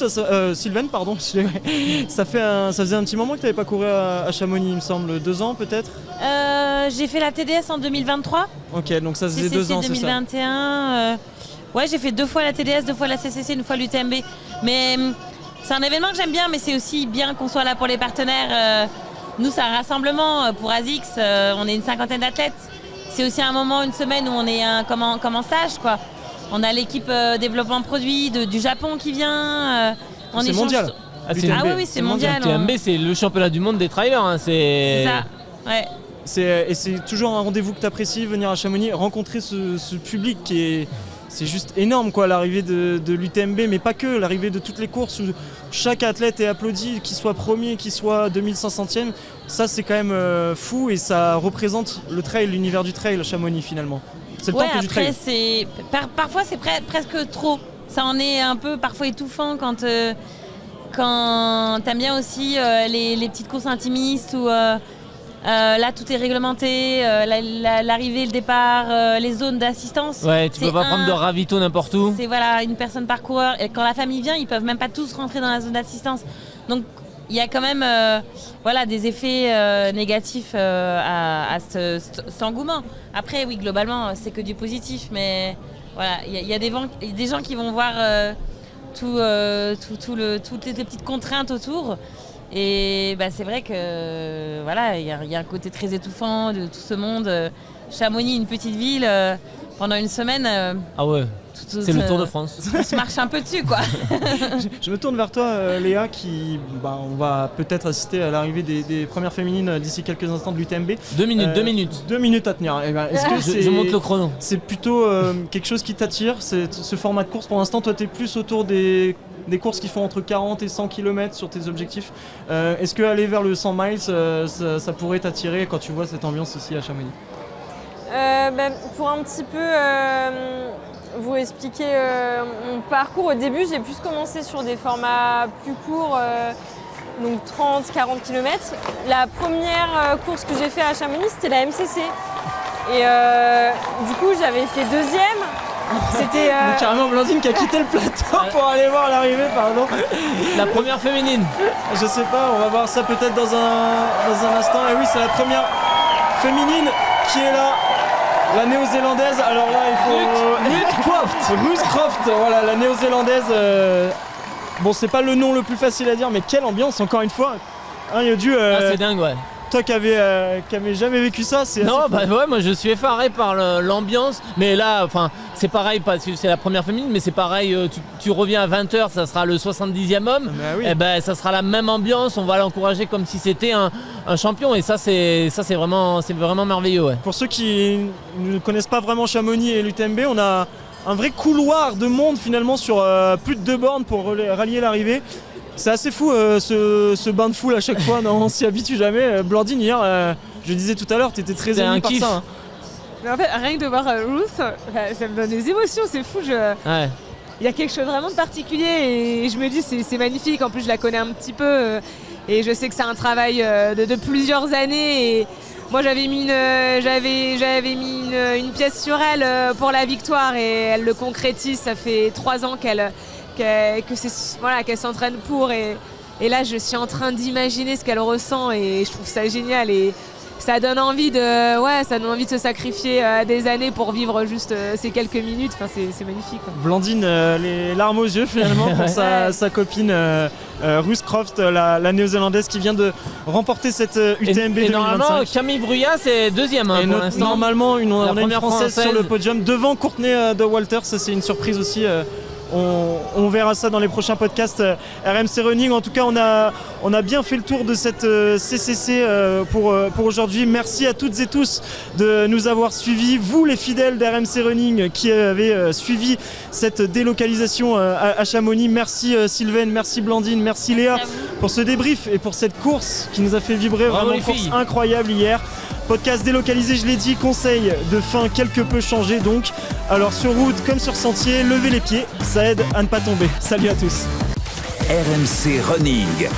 Sylvaine, pardon. Ça faisait un petit moment que tu n'avais pas couru à Chamonix, il me semble. 2 ans, peut-être ? J'ai fait la TDS en 2023. Ok, donc ça faisait 2 ans, c'est ça. 2021. J'ai fait 2 fois la TDS, 2 fois la CCC, 1 fois l'UTMB. Mais c'est un événement que j'aime bien, mais c'est aussi bien qu'on soit là pour les partenaires. Nous, c'est un rassemblement pour ASICS. On est une 50aine d'athlètes. C'est aussi un moment, une semaine où on est comme en stage, quoi. On a l'équipe développement produit du Japon qui vient. C'est mondial. Oui, c'est mondial. l'UTMB, c'est le championnat du monde des trailers. C'est ça, ouais. C'est toujours un rendez-vous que tu apprécies, venir à Chamonix, rencontrer ce public c'est juste énorme, quoi, l'arrivée de l'UTMB, mais pas que, l'arrivée de toutes les courses où chaque athlète est applaudi, qu'il soit premier, qu'il soit 2500e. Ça, c'est quand même fou et ça représente le trail, l'univers du trail à Chamonix finalement. C'est le temple du trail. Parfois, c'est presque trop. Ça en est un peu parfois étouffant quand t'aimes bien aussi les petites courses intimistes où là tout est réglementé, l'arrivée, le départ, les zones d'assistance. Ouais, tu peux pas prendre de ravito n'importe où. C'est une personne par coureur. Et quand la famille vient, ils peuvent même pas tous rentrer dans la zone d'assistance. Donc il y a quand même des effets négatifs à cet engouement. Après, oui, globalement, c'est que du positif, mais voilà, il y a des gens qui vont voir toutes les petites contraintes autour. Et c'est vrai que voilà, il y a un côté très étouffant de tout ce monde. Chamonix, une petite ville, pendant une semaine. Ah ouais. C'est le Tour de France. On se marche un peu dessus, quoi. Je me tourne vers toi, Léa, on va peut-être assister à l'arrivée des premières féminines d'ici quelques instants de l'UTMB. 2 minutes. 2 minutes à tenir. Est-ce que je monte le chrono. C'est plutôt quelque chose qui t'attire, ce format de course? Pour l'instant, toi, tu es plus autour des courses qui font entre 40 et 100 km sur tes objectifs. Est-ce qu'aller vers le 100 miles, ça pourrait t'attirer quand tu vois cette ambiance ici à Chamonix? Pour un petit peu vous expliquer mon parcours, au début j'ai plus commencé sur des formats plus courts, donc 30-40 km. La première course que j'ai fait à Chamonix, c'était la MCC. Et du coup j'avais fait deuxième. C'était carrément Blandine qui a quitté le plateau pour aller voir l'arrivée, pardon. La première féminine. Je sais pas, on va voir ça peut-être dans un instant. Et oui, c'est la première féminine qui est là. La néo-zélandaise, alors là il faut... Ruth Croft, voilà, la néo-zélandaise. Bon, c'est pas le nom le plus facile à dire, mais quelle ambiance, encore une fois. Hein, Yodu, c'est dingue, ouais. Toi qui avais jamais vécu ça, c'est non, ouais, moi je suis effaré par l'ambiance, mais là, c'est pareil, parce que c'est la première féminine, mais c'est pareil, tu reviens à 20h, ça sera le 70e homme, oui. Et ça sera la même ambiance, on va l'encourager comme si c'était un champion, et ça c'est vraiment merveilleux, ouais. Pour ceux qui ne connaissent pas vraiment Chamonix et l'UTMB, on a un vrai couloir de monde finalement sur plus de 2 bornes pour rallier l'arrivée. C'est assez fou ce bain de foule à chaque fois, non, on s'y habitue jamais. Blandine, hier, je disais tout à l'heure, t'étais très émue par ça. Hein. Mais en fait, rien que de voir Ruth, ça me donne des émotions, c'est fou. Ouais. Il y a quelque chose vraiment de particulier et je me dis c'est magnifique. En plus, je la connais un petit peu et je sais que c'est un travail de plusieurs années. Et moi, j'avais mis une pièce sur elle pour la victoire et elle le concrétise. Ça fait 3 ans qu'elle s'entraîne pour et là je suis en train d'imaginer ce qu'elle ressent et je trouve ça génial et ça donne envie de se sacrifier des années pour vivre juste ces quelques minutes. C'est magnifique, quoi. Blandine, les larmes aux yeux finalement pour sa copine Ruth Croft, la néo-zélandaise qui vient de remporter cette UTMB 2025. Normalement, Camille Bruyas c'est deuxième pour l'instant. Normalement, on a une Française sur le podium devant Courtney de Walter, ça c'est une surprise aussi. On verra ça dans les prochains podcasts RMC Running. En tout cas, on a bien fait le tour de cette CCC pour aujourd'hui. Merci à toutes et tous de nous avoir suivis. Vous, les fidèles d'RMC Running qui avez suivi cette délocalisation à Chamonix. Merci Sylvaine, merci Blandine, merci Léa pour ce débrief et pour cette course qui nous a fait vibrer. Bravo, vraiment une course incroyable hier. Podcast délocalisé, je l'ai dit, conseil de fin quelque peu changé donc. Alors sur route comme sur sentier, levez les pieds, ça aide à ne pas tomber. Salut à tous. RMC Running.